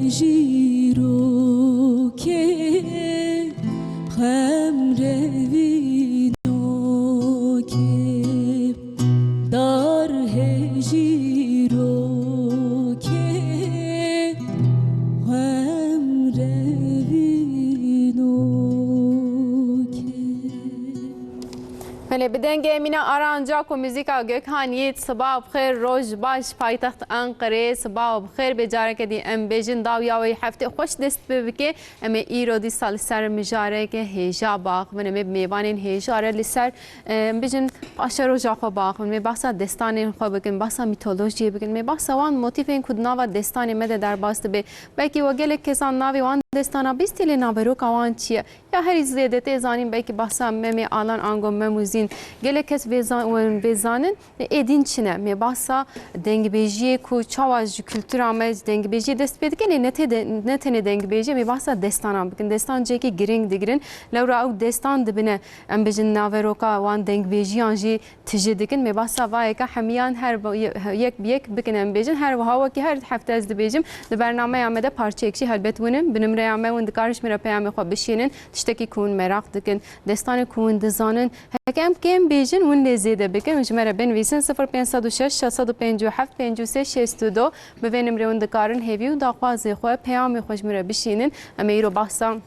هجیرو که خم روینو که دار هجیرو که خم روینو هلی بدنگ امینا آرانجاک و موزیکا گوکانیت صباح بخیر روز باش پایتخت انقره صباح بخیر بجاره که دی ام بیجن داویاوی هفته خوش دست ببکه ام ایرو دی سال سر مجاره که هیجا باق من ام میوانین هیجاره لسر ام بیجن آشر و جاخو باق من بحثا دستان خو بکن بحثا میتولوژی بکن می بحثا وان موتیف این کدنا و دستان مده در باست به بلکه وگل کسان ناوی وان دستانا بیستیل نابرو کوان چیه یا هر زیاده تزانیم بلکه بحثا می آلان آنگو مموزین گله کس ویزانن ادین چنه می بحثا دنگ بیجی کو چاواج کلتور آمد دنگ بیجی دست بید کنی نتنی دنگ بیجی می بحثا دستان بکن دستان جکی گرینگ دیگرن لورا او دستان دبنه ام بجن نابرو کوان دنگ بیجی آنجی تجدید کن می بحثا وای که همیان هر یک بکن ام بجن هر وها که هر هفته از دبیجم برنامه آمده پارچه اکشی هل بتونم بنمره آمده و دکارش میره پیام خو بشینن تشتکی کون مراق دکن دستان کون دزانن هکم کم بیجن ون لزیده بکن مجمره بنویسن 0506 657 53 62 به نمره ون دکارن هیوی و داخوازی خو پیام خوش میره بشینن امیرو بحثا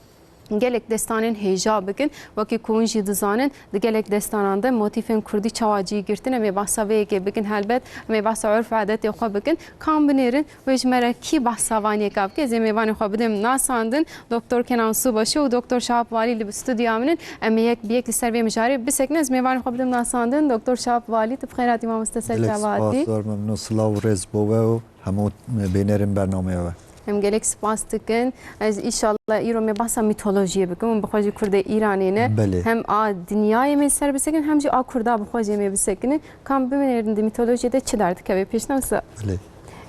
گلک دستانن هیجا بکن وکی کونجی دزانن دگلک دستانان ده موتیفن کردی چواجی گرتن می بحثا ویگه بکن هلبت می بحثا عرف عادت خو بکن کام بنیرن و اجمره کی بحثا وانی کاب که زمی وانی خو بدم ناساندن دکتر کنان صبحشو و دکتر شاب والی لی استودیو امنن امی یک بیک سر وی مجاری بسکن از می وانی خو بدم ناساندن دکتر شاب والی تبخیرات امام مستسل جوادی ممنون سلام و رز بو همون بینرم برنامه و هم گلک سپاس دکن از ایشالله ایرو می بحثا میتولوژی بکن بخواجی کرده ایرانی نه هم دنیای می سر بسکن هم جی کرده بخواجی می بسکن کام ببینید میتولوژی ده چه درد که پیش نوسا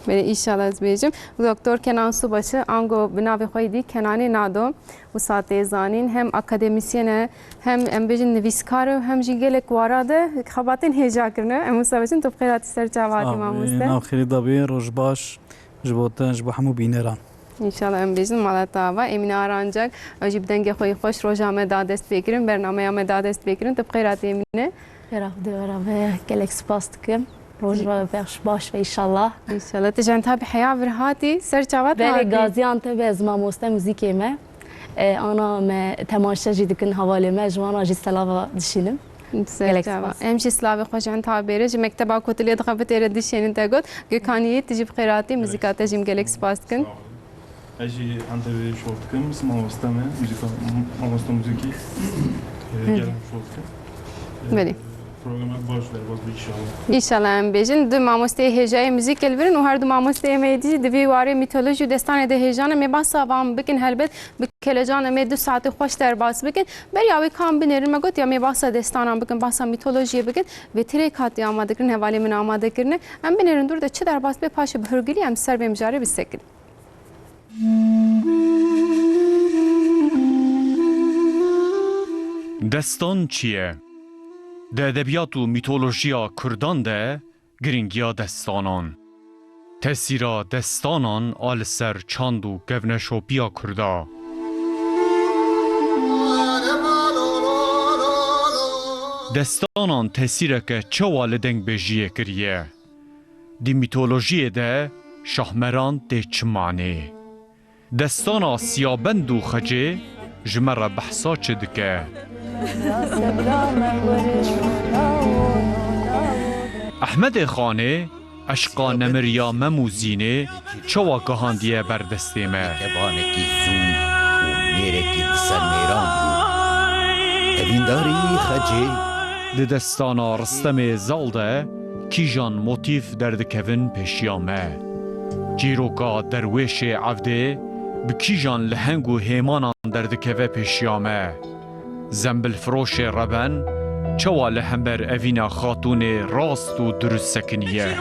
بله ایشالله از بیجم دکتر کنان صبحشه آنگو بناوی خویدی کنانی نادو و ساعت زانین هم اکادمیسیونه هم بیجن نویسکار هم جی گلک واراده خباتین هیجا کرنه هم مسابقین تو بخیرات سر جوادی ما مسته آخری دبیر روز باش جبوتنج بحمو بینران انشالله ام بیزن مالتا و امین آرانجک اجیب دنگ خوی خوش روزامه دادست بگیرن برنامه ام دادست بگیرن تو بخیرات امینه خیرات دورا گلک سپاس دکم روز باش باش و انشالله تجان تابع حياة برهاتي سر جوات بله غازیانت به از ما موسته موزیکی ما انا ما تماشا جدکن حوالی ما جوانا جی سلاوا دشینم امشي سلاوي خوش عن تعبيرج مكتبه كتليه دخبت يرد شيء انت قلت كاني تجيب خيراتي موزيكات تجيب جالكس باستكن اجي عند شوتكم اسمه مستمع موزيكي جالم شوتكم بله programı boş ver boz inşallah. İnşallah em bejin du mamoste hejay müzik elverin و هر دو mamoste meydi دوی واره میتولوژی دستان ده هجان می باسا وام بکن هلبت بکلجان می 2 ساعت خوش در باس بکن بری اوی کام بنرم گوت یا می باسا دستانم بکن باسا میتولوژی بکن و تری کاتی آماده کردن حوالی من آماده کردن ام بنرن دور ده چه در باس به پاش بهرگلی ام سر بهم جاری بسکن دستان چیه؟ ده ادبیات و میتولوژیا کردان ده گرینگیا دستانان تأثیرا دستانان آل سر چاند و گونشوپیا کردا دستانان تأثیره که چه والدنگ بجیه کریه دی میتولوژی ده شاهمران ده چمانه دستانا سیابند و خجه جمره بحثا چه دکه احمد خانه اشقا نمریا مموزینه چوا گهاندیه بردسته ما کبانکی زود و میرکی دسر میران بود اوینداری خجه ده دستانا رستم زالده کیجان موتیف دردکوین پیشیامه جیروکا درویش عفده بکیجان لهنگ و هیمانان دردکوه پیشیامه زنبل فروش ربن چوا لهمبر اوینا خاتون راست و درست سکنیه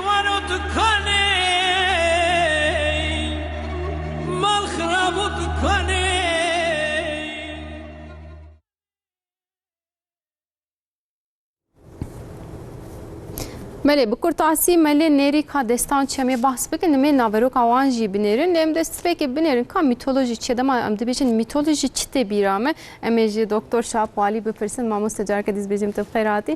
ملی بکرتاسی ملی نری که دستان چمی بحث بکن نمی ناورو که وانجی بنیرن نم دست فکر بنیرن که میتولوژی چه دم ام دبیشن میتولوژی چته بیرامه امیجی دکتر شاب والی بپرسن ما مستجار که دیز بیجیم تفخیراتی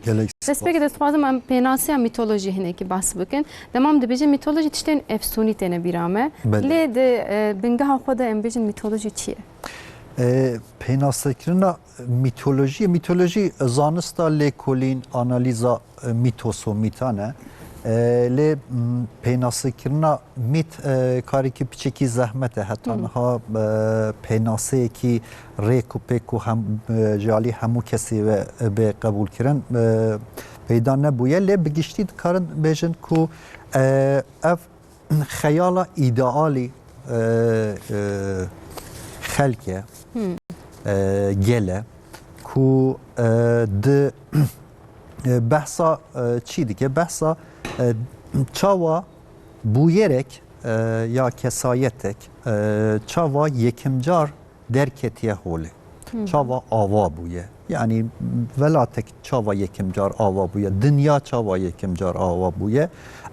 دست فکر دست بازم ام پیناسی میتولوژی هنه که بحث بکن دمام دبیجن میتولوژی چتن افسونی تنه بیرامه لید بنگاه خود ام بیجن میتولوژی چیه؟ پیناسکرنا میتولوژی زانستا لیکولین آنالیزا میتوس و میتانه لی پیناسکرنا میت کاری که پیچکی زحمته حتی ها پیناسه کی ریک و پیک و هم جالی همو کسی به قبول کردن پیدا نبویه لی بگشتی کارن بیشن کو اف خیال ایدئالی خلقه گله کو د بحثا چی دیگه بحثا چاوا بویرک یا کسایتک چاوا یکمجار درکتیه هوله چاوا آوا بویه یعنی ولاتک چاوا یکمجار آوا بویه دنیا چاوا یکمجار آوا بویه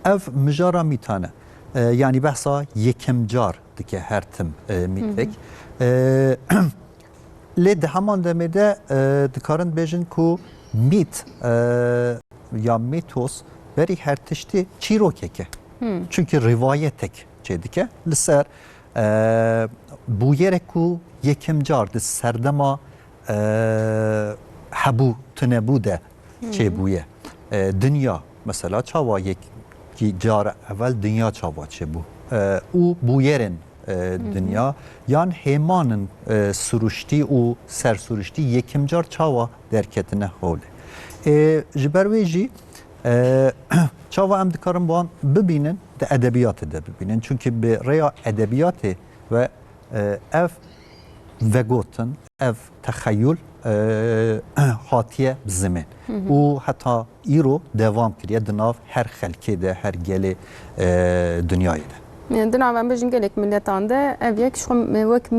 اف مجارا میتانه یعنی بحثا یکمجار دیگه هر تم میتک لید همان دمیده دکارن بیشن کو میت یا میتوس بری هر تشتی چی رو که چونکه روایتک چه دیگه لسر بویره کو یکم جار ده سردما هبو تنبوده چه بویه دنیا مثلا چاوا یک جار اول دنیا چاوا چه بو او بویرن دنیا یان هیمانن سروشتی و سر سروشتی یکم جار چاوا درکتنه هوله جبرویجی چاوا ام دکارم بان ببینن ده ادبیات ده ببینن چونکه به ریا ادبیات و اف وگوتن اف تخیل حاتیه بزمن و حتی ایرو دوام کریه دناف هر خلقه ده هر گل دنیای ده دنیا من بجن گلک ملتان ده اویک شو وک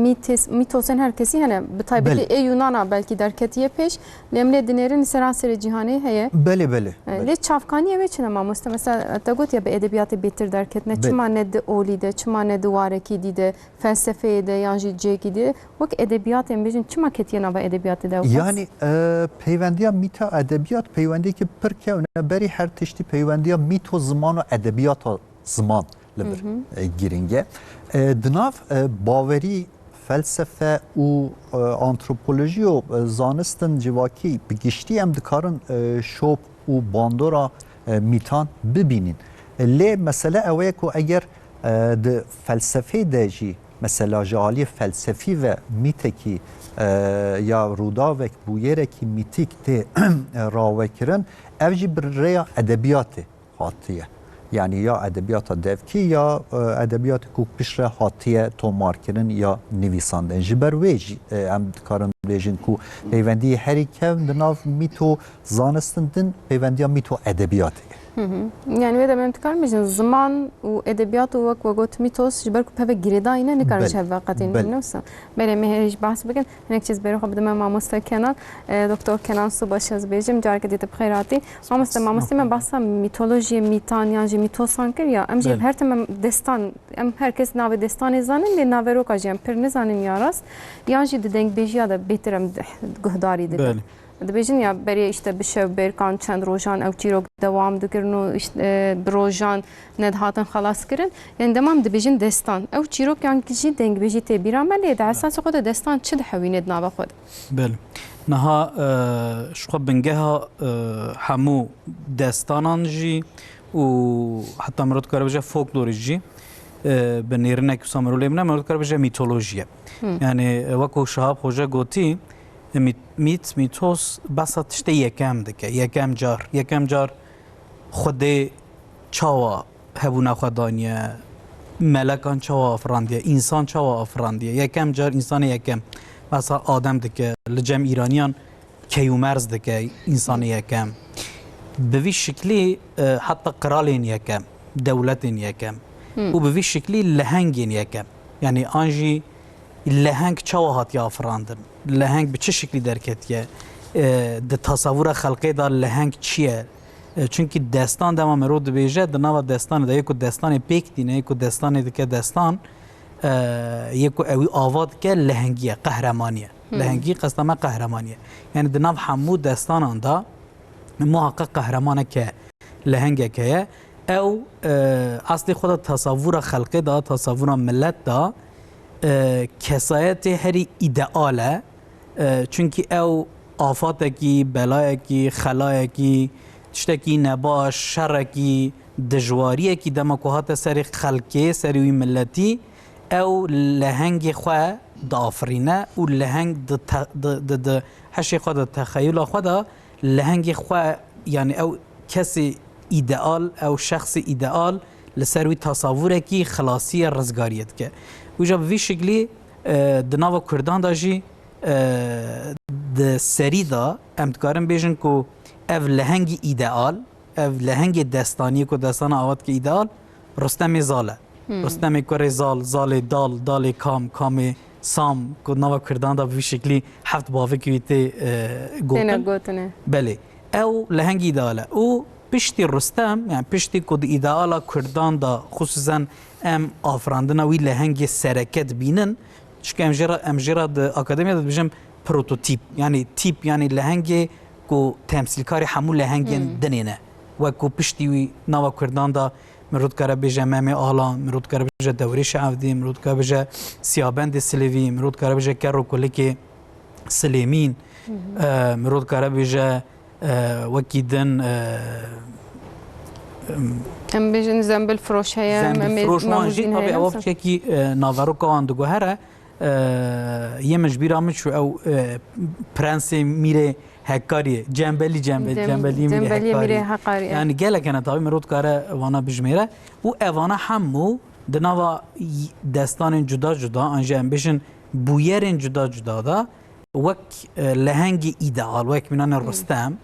میتوسن هر کسی هنه بطایبه ای یونانا بلکی در کتیه پیش لیمله دنیرن سراسر جهانی هیه بله بله لی چافکانی اوی چنه ما مسته مثلا تگوت یا به ادبیات بهتر در کتنه چما ند اولی ده چما ند وارکی دیده فلسفه ده یانجی جیکی ده وک ادبیات ام بجن چما کتیه نوا ادبیات ده یعنی پیوندیا میتا ادبیات پیوندی که پرکه و بری هر تشتی پیوندیا میتو زمان و ادبیات زمان لبر گیرینگه دناف باوری فلسفه و آنتروپولوژی و زانستن جواکی بگشتی هم دکارن شوب و باندورا میتان ببینین لی مسئله اوه که اگر ده فلسفه دهجی مثلا جالی فلسفی و میتکی یا روداوک بویرکی میتیک ده راوکرن اوجی بر ریا ادبیات خاطیه یعنی یا ادبیات دفکی یا ادبیات کوک پیشره حاتیه تومار کردن یا نویساندن جبر ویج ام کارن ویجن کو پیوندی هری کم دناف میتو زانستندن پیوندی میتو ادبیاته یعنی ویده من تکار میشن زمان و ادبیات و وقت وقت میتوس جبر کو پف گریدا اینه نکارش وقتی نوسا بله مهرش بحث بکن هنک چیز برای خب دم ماموستا کنان دکتر کنان صبح از بیجم جار که دیت بخیراتی ماموستا من بحث میتولوژی میتان یا میتوسان کریا ام جیب هر تم دستان ام هر کس ناو دستان زانن لی ناو رو کاجیم پر نزانیم یاراست یا جی دنگ بیجیا دا بهترم گهداری دیده دبیجن یا برای işte بشه برکان چند روزان او چیروک دوام دکرن و işte روزان ندهاتن خلاص کردن یعنی دمام دبیجن دستان او چیروک یعنی کجی دنگ بیجی تبیران ولی در اساس خود دستان چه دحوینه نابا خود بله نها شخو بنجها همو دستانان جی و حتی مرد کار بجه فولکلوری جی بنیرنک سامرو لیمنا مرد کار بجه میتولوژیه یعنی وکو شهاب خوجه گوتی میتوس بس تشتی یکم جار خود چاوا هبونا خدانیه ملکان چاوا افراندیه انسان چاوا افراندیه یکم جار انسان یکم بس آدم دکه لجم ایرانیان کیومرز دکه انسان یکم به وی شکلی حتی قرالین یکم دولتین یکم و به وی شکلی لهنگین یکم یعنی آنجی لهنگ چاوا هات یا افراندن لهنگ به چه شکلی درکتیه ده تصور خلقی دار لهنگ چیه چونکی دستان دما مرود بیجه دنوا دستان ده یکو دستان پیک دینه یکو دستان ده که دستان یکو اوی آواد که لهنگیه قهرمانیه لهنگی قصدما قهرمانیه یعنی دنوا همو دستان دا محقق قهرمانه که لهنگه که او اصلی خود تصور خلقی دا تصور ملت دا کسایت هری ایدئاله چونکی او آفاتکی بلایکی خلایکی تشتکی نباش شرکی دجواریکی دمکوهات سری خلقی سری ملتی او لهنگ خواه دا آفرینه و لهنگ دا حشی خواه دا تخیل خواه دا لهنگ خواه یعنی او کسی ایدئال او شخص ایدئال لسروی تصوره کی خلاصی رزگاریت که وجا بوی شکلی دناو کردان دا جی د سری دا امتکارم بیشن که او لهنگ ایدئال او لهنگ دستانی که دستان آواد که ایدئال رستم زاله رستم کره زال دال کام سام که ناو کردان دا بوی شکلی هفت باوه که ویته گوتن بله او لهنگ ایدئاله او پشتی رستم یعنی پشتی کد ایدئالا کردان دا خصوصا ام آفراندنا وی لهنگ سرکت بینن چون امجرا دا اکادمیا دا بجم پروتوتیپ یعنی تیپ یعنی لهنگ کو تمثیل کاری همون لهنگ دنینه و کو پشتی وی نوا کردان دا مرود کاره بجه مم آلان مرود کاره بجه دوری شعفدی مرود کاره بجه سیابند سلیوی مرود کاره بجه کرو کلک سلیمین مرود کاره بجه وکی دن ام بیشن زنبل فروش هیا زنبل فروش وانجی طبعا اوف چکی ناورو کان دو گوهره یه مجبور آمد شو او پرنس میره هکاریه جنبلی میره هکاری یعنی گله کنه طبعا مرود کاره وانا بجمیره و اوانا همو دنوا دستان جدا انجا ام بیشن بویرین جدا دا وک لهنگ ایدئال وک منان رستم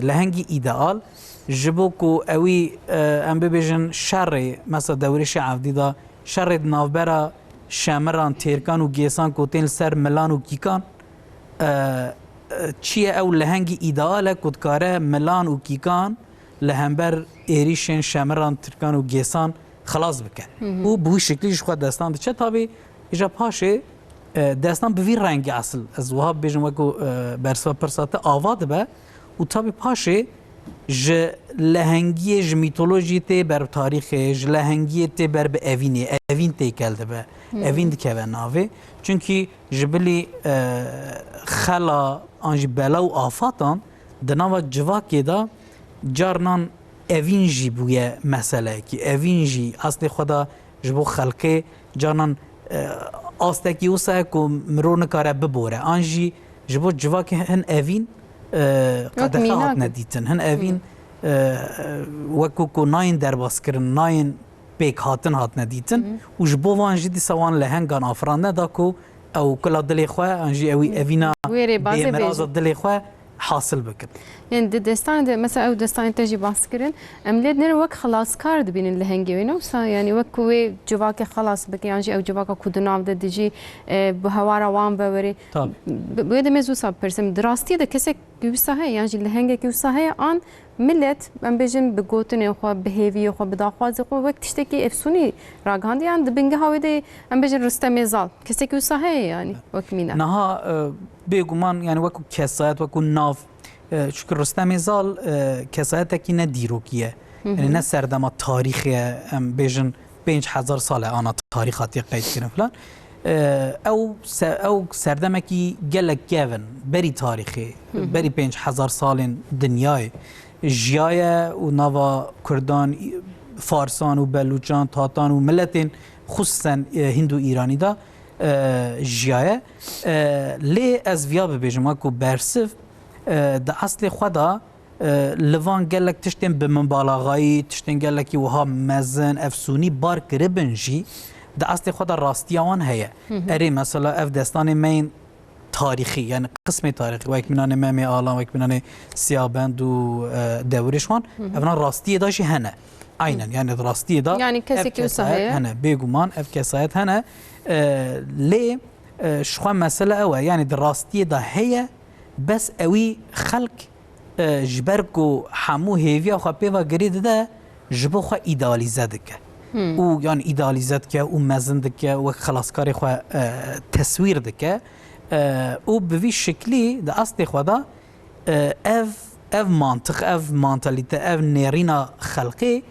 لهنگی ایدئال جبو کو اوی ام ببیجن شر مثلا دوری شعفدی دا شر ناوبرا شامران تیرکان و گیسان کو تین سر ملان و کیکان چیه او لهنگی ایدئال کدکاره ملان و کیکان لهمبر ایریشن شامران تیرکان و گیسان خلاص بکن او بوی شکلیش خود دستان چه تابی ایجا پاشه دستان به وی رنگ اصل از وهاب بیجم وکو برسوا پرسات آواد به و تابی پاشه ج لهنگی ج میتولوژی تی بر تاریخ ج لهنگی تی بر به اوین تی کلده به اوین که به ناوه چونکی جبلی خلا آنج بلا و آفاتان دناوا جواکی دا جارنان اوین جی بوی مسئله که اوین جی اصل خدا جبو خلقه جارنان آستکی اوسا که مرو نکاره ببوره آنجی جبو جواکی هن اوین قدخات ندیتن هن اوین وکو کو ناین درباس کرن ناین پیک هاتن هات ندیتن و جبو وانجی دی سوان لهنگان آفرانده دا کو او کلا دلی خواه انجی اوی اوینا بیمراز دلی خواه حاصل بکن يعني دستان مثلا او دستان تجي باسكرين امليد نر وك خلاص كارد بين اللهنجي وينوسا يعني وك وي جواك خلاص بك يعني او جواك كودنا بده دجي بهوارا وان بوري طب بده مزو صاب برسم دراستي ده كسك يوسا هي يعني اللهنجي يوسا هي ان ملت ام بيجن بغوتن خو بهيفي خو بداخواز خو وقت تشتكي افسوني راغاندي عند بنگه هاوي ام بيجن رستم زال كسك يوسا هي يعني وكمينا نها بيگومان يعني وكو كسات وكو ناف چون رستم زال کسایت نه دیروکیه یعنی نه سردما تاریخی ام بیشن 5000 ساله آن تاریخاتی قید کردن فلان او سردما کی گلک گون بری تاریخی بری 5000 سال دنیای جیای و نوا کردان فارسان و بلوچان تاتان و ملتین خصوصا هندو ایرانی دا جیای لی از ویا ببیجم کو برسف ده اصل خدا لوان گلک تشتن به مبالغایی تشتن گلکی وها مزن افسونی بار کربنجی ده اصل خدا راستیان هیا اری مثلا اف دستان مین تاریخی یعنی قسم تاریخی و یک منان ممی آلان و یک منان سیابند و دورشوان افنا راستی داشی هنه عینا یعنی راستی دا یعنی کسی که صحیح هنه بگومان اف کسایت هنه لی شخوان مسئله اوه یعنی در راستی دا هیا بس اوی خلق جبركو حمو هيفيا خو بيفا غريد ده جبو خو ايداليزه دك و يعني ايداليزه دك و مزن دك و خلاص كاري خو تصوير دك و بوي شكلي ده اصلي خو ده اف منطق اف مانتاليته اف نيرينا خلقي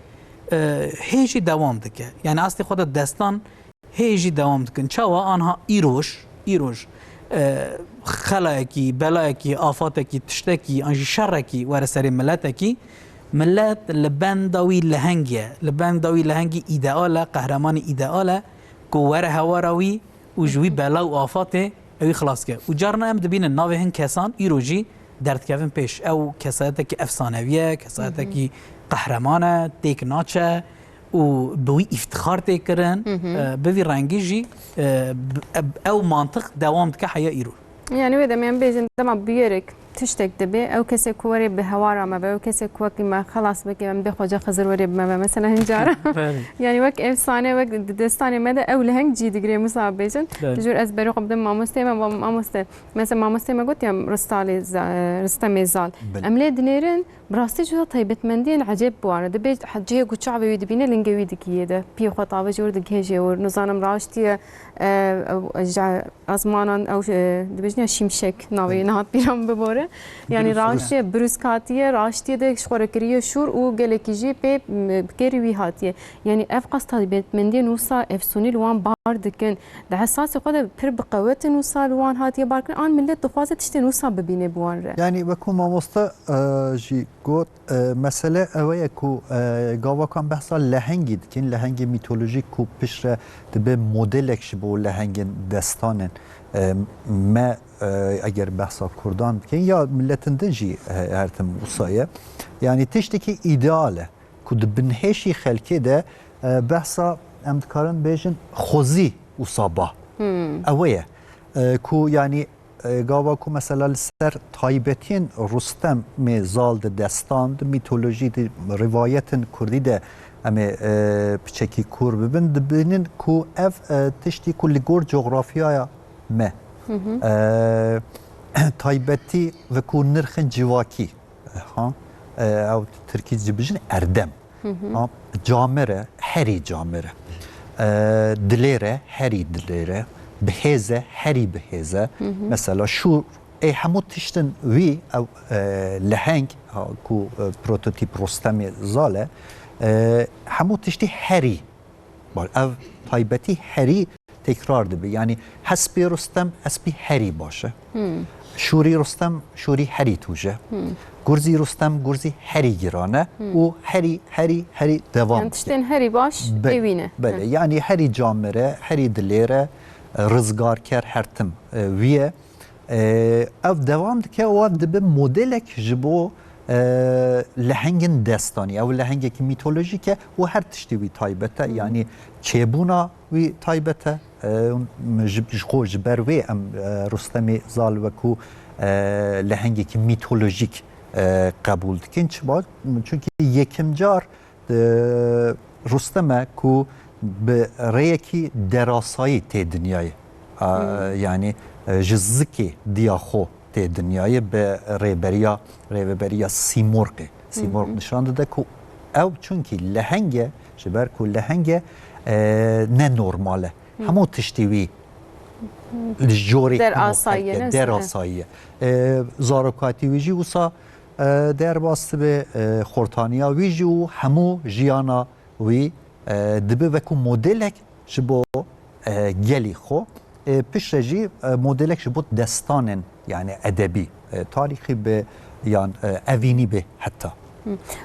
هيجي دوام دك يعني اصلي خو ده داستان هيجي دوام دك ان شاء الله انها ايروج خلاكي بلاكي آفاتكي تشتكي انجي شركي ورسري ملاتكي ملات لبندوي لهنگي ایدئاله قهرمان ایدئاله کو وره هواروي وجوي بلا و آفاته اوي خلاص که و جارنا ام دبین ناوه هن کسان ایروجی درد کفن پیش او کسایتکی افسانویه کسایتکی قهرمانه تیک ناچه و بوي افتخار تكرن بوي رنگيجي او منطق دوام دك حيا ايرو يعني ودا من بيجن دما بيرك تشتك دبي او كسي كوري بهوارا ما او كسي كوكي ما خلاص بكي من بخوجا خزر وري ما مثلا هنجاره يعني وك افسانه وك دستانه مدى او لهنج جي دغري مصاب بيجن جور ازبرو قدام ما مستمع مثلا ما مستمع قلت يا رستم زال املي دنيرن براستي جو طيبت مندين عجب بوانه دبي حجيه قو شعب يدبينه لنجوي دكيده بي خطابه جور دكيجي ونظام راشتي ازمانان او دبيجني شمشك ناوي نهات بيرام ببوره يعني راشتي بروسكاتيه راشتي دك شوركريه شور و گلكيجي بي بكيري هاتيه يعني افقس طيبت مندين وصا افسوني لوان باردكن ده حساس خود پر بقوت وصا لوان هاتيه باركن ان ملت دخوازه تشتن وصا ببينه بوان يعني بكون ما مستا جي قوت مسألة اوه کو گاوا کان بحثا لهنگی دکن لهنگ میتولوژیک کو پشت دبه مدلک شبو لهنگ دستانن ما اگر بحثا کردان دکن یا ملتن دنجی هرتم وصایه يعني تشتكي ایدئاله کو دبنهشی خلقه ده بحثا امدکارن بیجن خوزی وصابه اوه کو يعني گاوا کو مثلا سر تایبتین رستم می زال دستان د میتولوژی د روایت کردی ده ام بچکی کور ببینن کو اف تشتی کل گور جغرافیا ما تایبتی و کو نرخن جواکی ها او ترکی جبجن اردم جامره هری جامره دلیره هری دلیره بهزه هری بهزه مثلا شو ای همو تشتن وی او لهنگ کو پروتوتیپ رستم زاله همو تشتی هری بار او تایبتی هری تکرار دبی یعنی حسبی رستم حسبی هری باشه شوری رستم شوری هری توجه گرزی رستم گرزی هری گرانه و هری دوام يعني تشتن هری باش ایوینه بله یعنی هری جامره هری دلیره رزگار کر هرتم ویه او دوام دکه و دبه مدلک جبو لهنگن دستانی او لهنگ که میتولوژیکه و هر تشتی وی تایبته یعنی چیبونا وی تایبته جخو جبر وی ام رستم زال وکو لهنگ که میتولوژیک قبول دکن چبا چونکه یکم جار رستم کو به ریکی دراسایی تی دنیای یعنی جزکی دیاخو تی دنیای به ریبریا سیمرغ نشان داده که او چونکی لهنگ جبر کو لهنگ نه نرماله همو تشتیوی جوری در آساییه زاروکاتی ویجی وسا در باسته به خورتانیا ویجی و همو جیانا وی دبه وکو مدلک جبو گلی خو پیشجی مدلک جبو دستانن يعني ادبي تاريخي ب يعني اوینی به حتی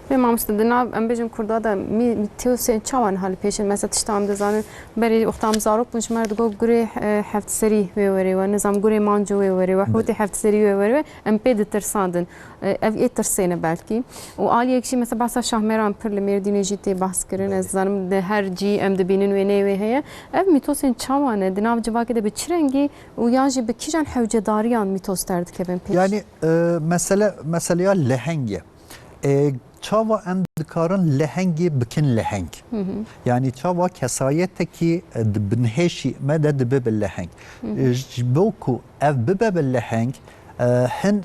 به ما مستدنا ام بجم کردا دا می تیوسن چوان حال پیشن مثلا تشتام دزان بری وقتام زاروک بنش مرد گو گری هفت سری وری و نظام گری مانجو وری و حوت هفت سری وری ام پید ترساندن اف ای ترسینه بلکی و آلی یکشی مثلا بحث شهرمان پر لمردین جیتی بحث کردن از زنم ده هر جی ام دبینن و نه و هیا اف میتوسن چوانه دناو جواکه ده بچرنگی و یانجی بکیجان حوجه داریان میتوس درد که بن پیش يعني مسئله لهنگه چاوا اندکارن لهنگی بکن لهنگ یعنی چاوا کسایت کی بنهشی مدد به لهنگ بوکو اف به لهنگ هن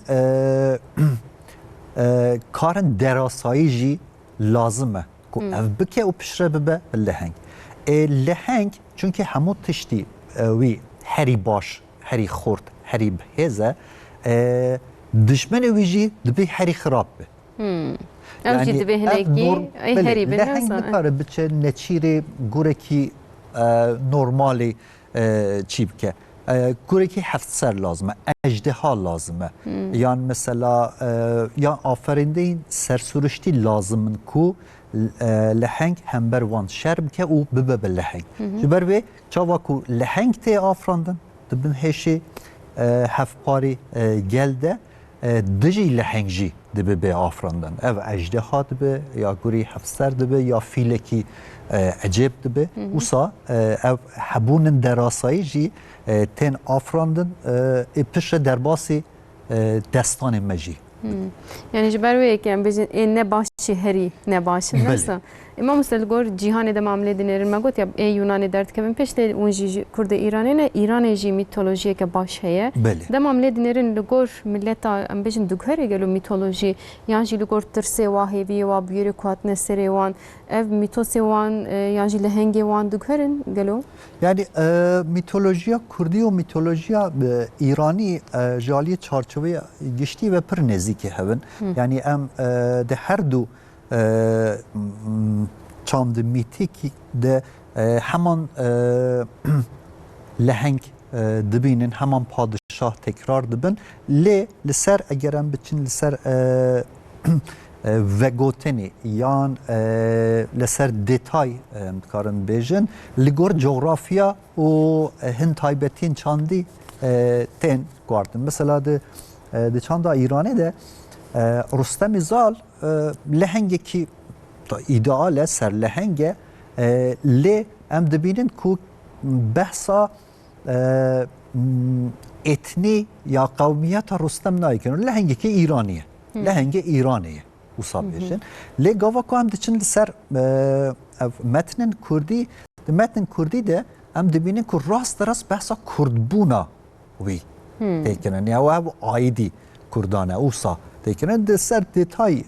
کارن دراسایی جی لازمه که اف بکه و پشره ببه لهنگ لهنگ چونکه همو تشتی وی هری باش هری خورد هری بهزه دشمن ویجی دبی هری خراب به ام جی دبی هنگی ای هری به لهنگ بکاره بچه نچیره گوره کی نورمالی چی بکه گوره کی 7 سر لازمه اجدها لازمه یان مثلا یا آفرینده این سرسورشتی لازمن کو لهنگ همبر وان شرب که او ببه به لهنگ جبر به چاوا کو لهنگ تی آفراندن دبن هشی هفت پاری گلده دجی لهنگجی دبه به آفراندن او اجدها دبه یا گوری 7 سر دبه یا فیلکی عجیب دبه اوسا او حبون دراسایی جی تن آفراندن پیش درباسی دستان مجی یعنی جبروی که ام بجن این نباشی هری نباشی نسا اما مثل گور جهان ده معامله دینرن مگوت یا یونانی درد که من پشت اون جی کرد ایرانی نه ایران جی میتولوژی که باش هیه ده معامله دینرن لگور ملت ام بجن دگهری گلو میتولوژی یعنی جی لگور ترسی واهی و بیاری کوات نسری وان اف میتوسی وان یعنی جی لهنگی وان دگهرن گلو یعنی میتولوژیا کردی و میتولوژیا ایرانی جالی چارچوبه گشتی و پر نزدیکی هستند یعنی ام ده هر دو چاند میتیکی ده همان لهنگ دبینن همان پادشاه تکرار دبن لسر اگرم بچین لسر وگوتنی یان لسر دیتای کارن بیجن لگور جغرافیا و هن تایبتین چاندی تین گواردن مثلا ده چاندا ایرانی ده رستم زال لهنگی که ایدئاله سر لهنگه لی ام دبینن که بحثا اتنی یا قومیت رستم نایی کنن لهنگی که ایرانیه لهنگ ایرانیه وصابیشن لی گاوا که هم دچن سر متن کردی ده ام دبینن که راست بحثا کردبونا وی تکنن یا او آیدی کردانه اوسا تکنن ده سر دیتای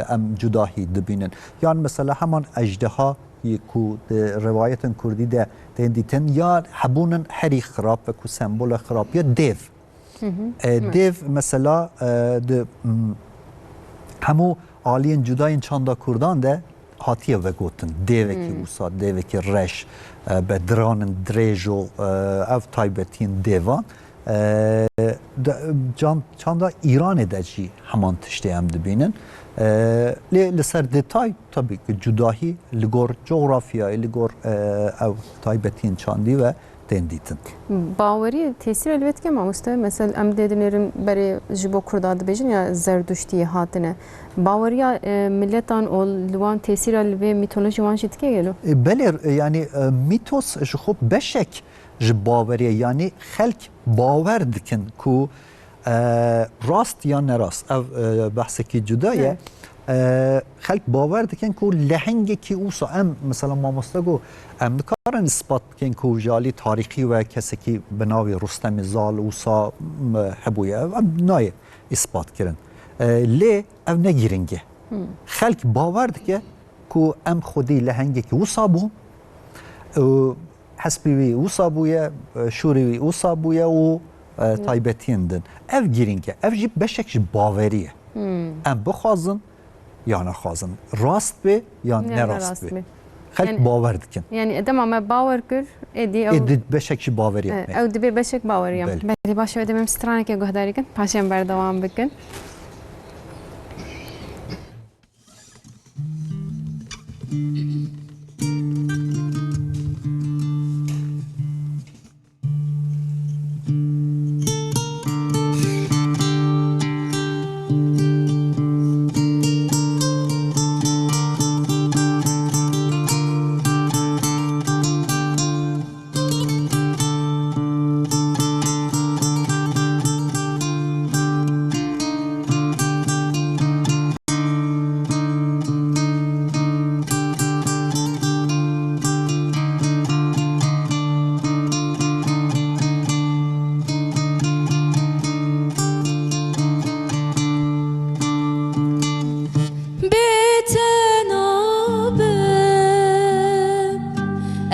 ام جداهی دبینن یان مثلا همان اجدها یکو ده روایت کردی ده دیتن یا حبونن هری خراب و کو سمبول خراب یا دیو دیو مثلا ده همو آلین جداین چاندا کردان ده هاتیه و گوتن دیوه که اوسا دیوه که رش به درانن دریج و او تایبتین دیوان چاندا ایران دجی همان تشتی هم دبینن لسر دیتای طبعی که جداهی لگور جغرافیایی لگور او تایبتین چاندی و دیتن باوری تاثیر البته که ماموسته مثلا ام دیدنرم برای جبو کرداد بیشن یا زردشتی هاتنه باوریا ملتان اول لوان تاثیر البته میتولوژی وان شد که گلو بله یعنی میتوس خوب بشک باوری یعنی خلق باور دکن کو راست یا نراست او بحث کی جدایه خلق باور دکن کو لهنگ کی اوسا ام مثلا ما مستگو ام نکارن اثبات کن کو جالی تاریخی و کسی کی بناوی رستم زال اوسا حبویه ام نای اثبات کرن لی او نگیرنگه خلق باور دکه کو ام خودی لهنگ کی اوسا بو حسبی وی اوسا بویه شوری وی اوسا بویه و تایبتین دن اف گیرینگه اف جی بشک باوریه ام بخوازن یا نخوازن راست به یا نراست به خلق باور دکن یعنی ادام ما باور کر ادی بشک باوریه او دی بشک باوریم بله باشه ادام سترانه که گهداری کن پاشیم بردوام بکن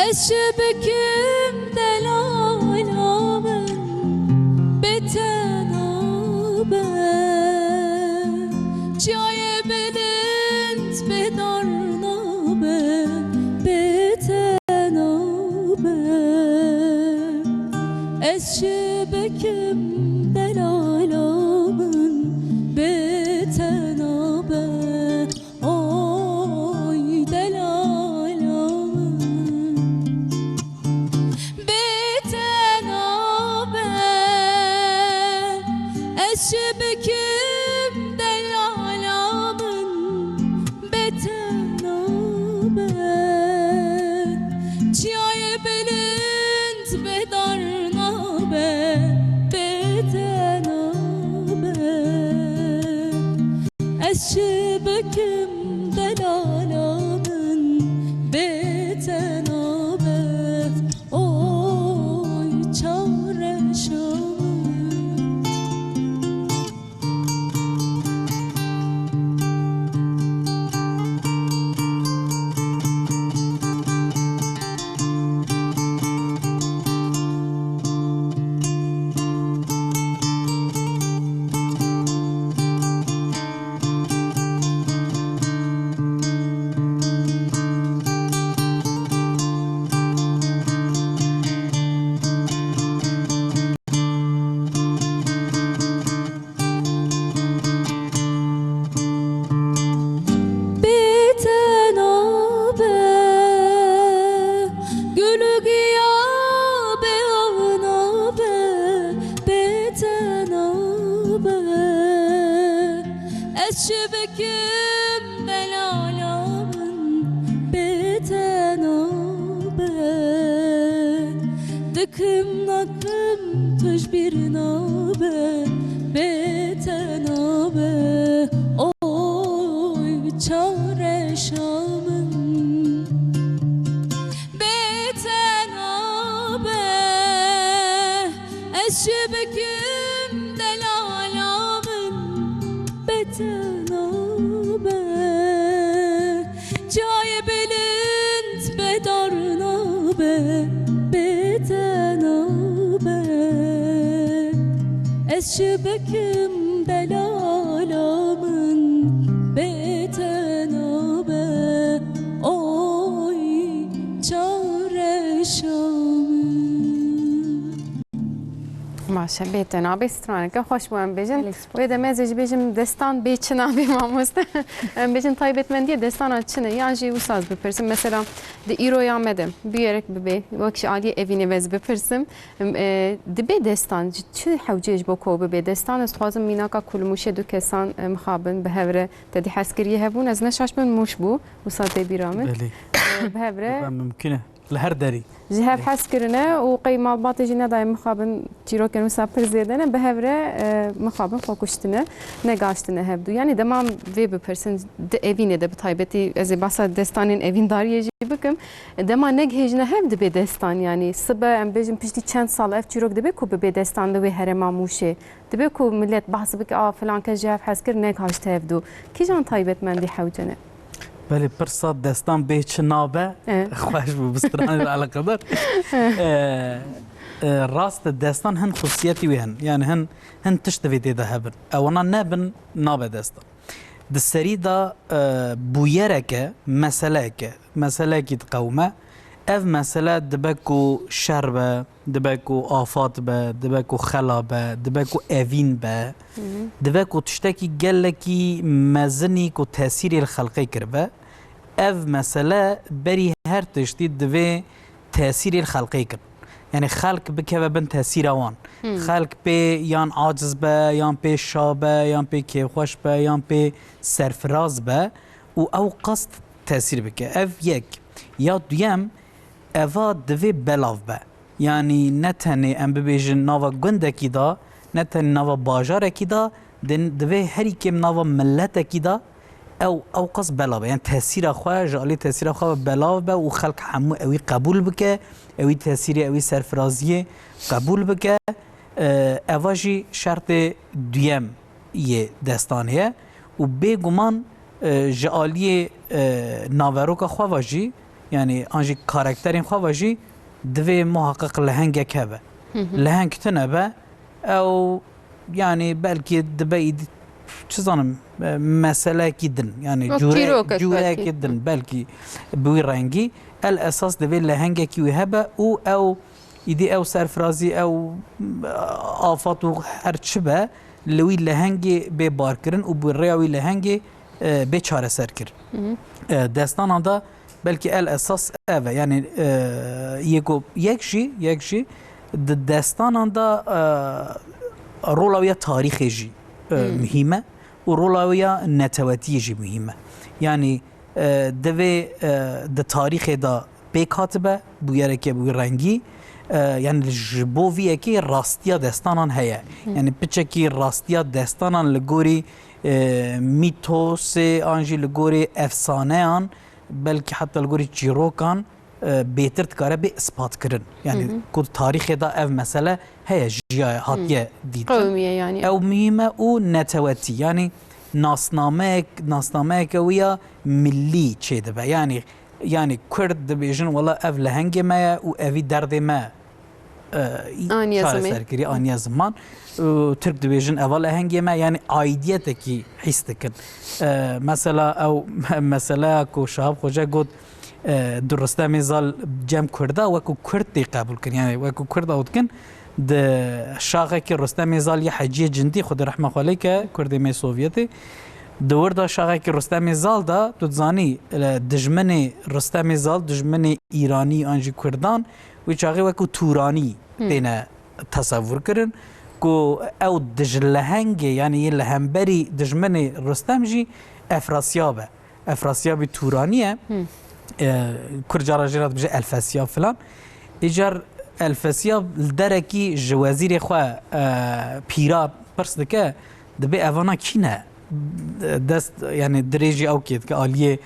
اشبكم دلالامن بتنابه جای بلند بدارنابه بتنابه اشبكم دلالامن بتنابه oy delalamın betenabe eşbeküm delalamın betenabe çiğe belint bedarnabe betenabe eşbeküm delalamın betenabe oy çareşamın betenabe gülü giyabe avnabe betenabe eşbeküm delalamın betenabe dıkım nakım tuş bir nabe betenabe oy çareşamın betenabe eşbeküm delalamın betenabe cay belint bedarnabe betenabe eşbeküm delalamın betenabe oy çareşamın باشه بهتنابه استرانه که خوش بوم بیشن و دمازج بیشم دستان بیچنا بیماموست بیشن تایبت مندی دستان چنه یا جی وساز بپرسم مثلا د ایرو یامدم بیارک ببی وقتی عادی اوینه وز بپرسم دبی دستان چه حوجیج با کو ببی دستان است خازم میناکا کل موشه دو کسان مخابن به هفره تدی حسکری هبون از نشاش من موش بو وساز بیرامد به هفره ممکنه لهر داری جهاف حس كرنا وقيمة باطي جينا دايم مخابن تيرو كانوا سافر زيادنا بهفرة مخابن فوقشتنا نقاشتنا هبدو يعني دمام في ببرسن ايفين ده بطيبتي از باسا دستانين ايفين داري يجي بكم دما نجهجنا هبد بدستان يعني صبا ام بيجم بيجتي چند سال اف تيرو دبي كو بدستان ده هرما موشه دبي كو ملت بحث بك فلان كجهاف حس كر نقاشت هبدو كي جان طيبت من دي حوجنا بله پرسا دستان به چنابه خوش بستران على قدر راست دستان هن خصوصیتی وهن يعني هن تشتوي ده هبن اونا نبن نابه دستان دسری دا بویرک مسئله کی قومه اف مسئله دبکو شربه دبکو آفات به دبکو خلابه دبکو اوین به دبکو تشتکی گلکی مزنی کو تاثیر الخلقی کربه اف مسئله بری هر تشتی دوی تاثیر الخلقی کرد يعني خلق بكذا بن تأثير وان خلق بي يان عاجز با يان بي شابه يان بي كيخوش با يان بي سرفراز با و او قصد تأثير بك اف يك يا دوام افا دوي بلاف با يعني نتني ام ببيجن ناوا گندكي دا نتني ناوا باجاركي دا دوي هري كم ناوا ملتكي دا او قص بلاف يعني تأثير اخوة جالي تأثير اخوة بلاف با و خلق حمو اوي قبول بك اوی تأثیری اوی سرفرازیه قبول بکه اواجی شرط دویم یه دستانیه و بگمان جعالی ناوروک خواواجی يعني انجي كاركترين خواجي دوي محقق لهنگ كبه لهنگ تنبه او يعني بلكي دبي چزانم مسألة كدن يعني جورا كدن بلكي بوي رنگي الاساس دوي لهنگ كي وهبه او يدي او سرفرازي او آفات و هر چبه لوی لهنگ به بار کرن و بو ریاوی لهنگ به چاره سر کرن دستان دا بلکه الاساس اوه یعنی یک جی دستان دا رولاویا تاریخی جی مهمه و رولاویا نتواتی جی مهمه یعنی دوی د تاریخ دا به کاتبه بو یرکه بو رنگی يعني جبوفي كي راستيا دستانان هيا يعني بتشكي راستيا دستانان لغوري ميتوس انجي لغوري افسانهان بلكي حتى لغوري جيروكان بهتر تكاره به اثبات كرن يعني كل تاريخ دا اف مساله هي جيا هاتيه ديت قوميه يعني او مهمه او نتوتي يعني ناسنامه ويا ملي تشيدبه يعني كرد دبيجن والله اف لهنگ ما و افي درد ما سرکری آنیا زمان ترک دیویژن اول هنگی ما یعنی ایدیت کی حس دکن مثلا او مثلا کو شاب خوجا گفت درسته میزال جمع کرده و کو کرد قبول کن یعنی و کو کرد اوت کن د شاخه کی رسته میزال یه حجی جندی خود رحمه الله که کرد می سوویتی دور دا شاخه کی رسته میزال دا تو زانی دجمن رسته میزال دجمن ایرانی آنجی کردان ویچاقی وکو تورانی تینا تصور کرن کو او دجلهنگ یعنی یه لهمبری دجمن رستم جی افراسیابی تورانیه کرجارا جرات بجه الفاسیاب فلان ایجار الفاسیاب درکی جوازیر خواه پیرا پرس دکه دبی اوانا کینه دست یعنی دریجی او کید که آلیه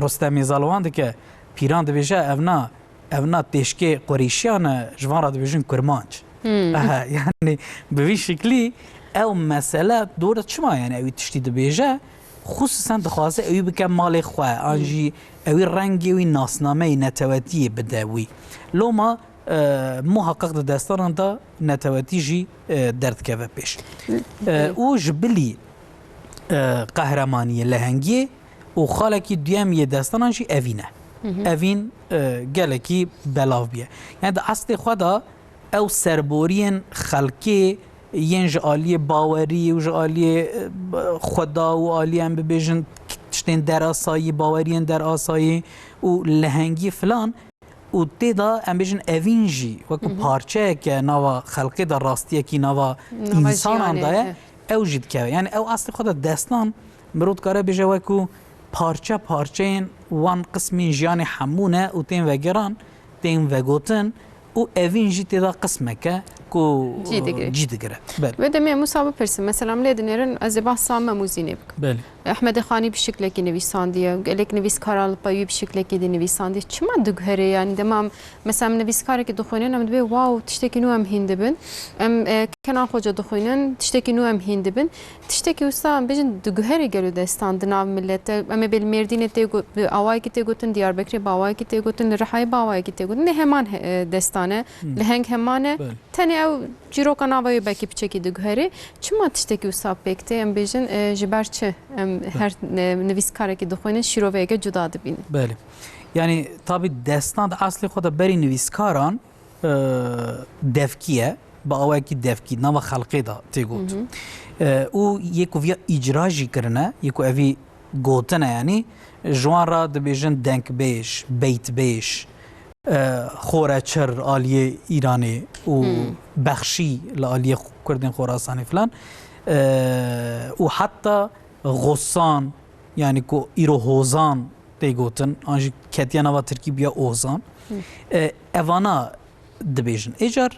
رستمی زالوان دکه پیران دبیجه اونا تشکه قریشیان جوان را دبیجن کرمانج یعنی به وی شکلی او مسئله دوره چما یعنی اوی تشتی دبیجه خصوصا دخواسته اوی بکن مال خواه آنجی اوی رنگی وی ناسنامه نتواتی بدوی لو ما محقق دستان دا نتواتی جی درد که پیش او جبلی قهرمانی لهنگی و خالکی دویمی دستان جی اوینه اوین گلکی بلاو بیه یعنی دا اصل خدا او سربورین خلکی ین جالی باوری و جالی خدا و آلی هم ببیجن تشتین در آسایی باورین در آسایی و لهنگی فلان و تیدا هم بیجن اوین جی وکو پارچه که نوا خلقی در راستیه که نوا انسان هم دایه او جید که یعنی او اصل خدا دستان مرود کاره بیجه وکو پارچه این وان قسمی جیان حمونه و تین وگران تین وگوتن و اوین جی تیدا قسمه که کو جی دگره و دمی مصابه پرسیم مثلا لیدنیرن از بحث سامه موزینه بک بله احمد خانی به شکلی که نویساندیه گلک نویس کارال پایو به شکلی که دی نویساندی چما دگهره یعنی دمام مثلا نویس کاری که دخونن ام دبی واو تشتکی نو ام هند بن ام کنار خوجا دخونن تشتکی نو ام هند بن تشتکی وسام بجن دگهره گلو دستان دناو ملت ام بل مردین تی اوای کی تی گوتن دیاربکر باوای کی تی گوتن رحای باوای کی تی گوتن نه همان دستانه لهنگ همانه تنی او جیرو کناوی بکی بچکی دگهره چما تشتکی وسام بکته ام بجن جبرچه هر نویس کاری که دخونن شروعه که جدا دبین. بله. یعنی تابی دستان اصلی خود بری نویسکاران دفکیه با آوای کی دفکی نام خلقی دا تیگوت. او یکو ویا اجراجی کرنه یکو اوی گوتنه یعنی جوان را دبیجن دنک بیش بیت بیش خوره چر آلیه ایرانی و بخشی لآلیه کردن خراسانی فلان و حتی غصان یعنی کو ایرو هوزان تیگوتن آنجی کتیانا و ترکی بیا اوزان اوانا دبیجن ایجار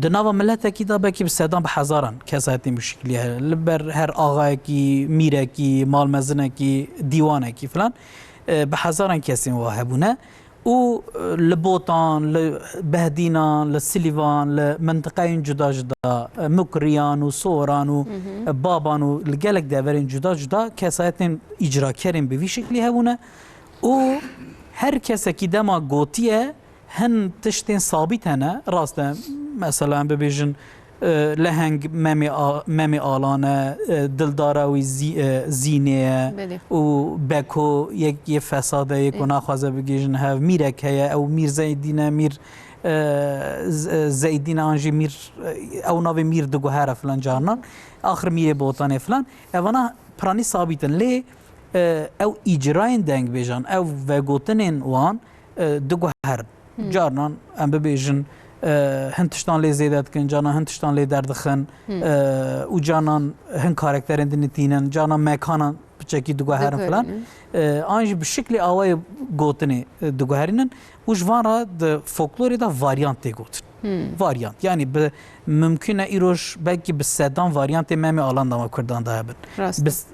دناوا ملت کی دا بکی بسدان به هزاران کساتی مشکلیه لبر هر آقای کی میره کی مال مزنه کی دیوانه کی فلان به هزاران کسی واهبونه و لبوطان لبهدینان لسلیوان لمنطقه جدا جدا مکریان و سوران و بابان و لگلک دورین جدا جدا کسایتین اجرا کریم به وی شکلی هبونه و هر کسی که دما گوتیه هن تشتین ثابت هنه راسته مثلا ببیجن لهنگ ممی آلانه دلداره و زینه و بکو یک فساده یک ناخوازه بگیجن هف میره که او میر زیدینه میر زیدینه آنجی میر او ناوی میر دگو هره فلان جارنان آخر میره بوتانه فلان اوانا پرانی ثابتن لی او اجراین دنگ بیجان او و گوتنین وان دگو هر جارنان ام ببیجن هنتشتان لی زیدت کن جانا هنتشتان لی دردخن و جانان هن کارکترین دنیتینن جانا مکانان بچکی دگوهرن فلان آنجی به شکل آوای گوتنی دگوهرینن و جوان را ده فولکلوری دا واریانت دی گوتن واریانت یعنی ممکنه ایروش بلکه به سدان واریانت ممی آلان داما کردان دا هبن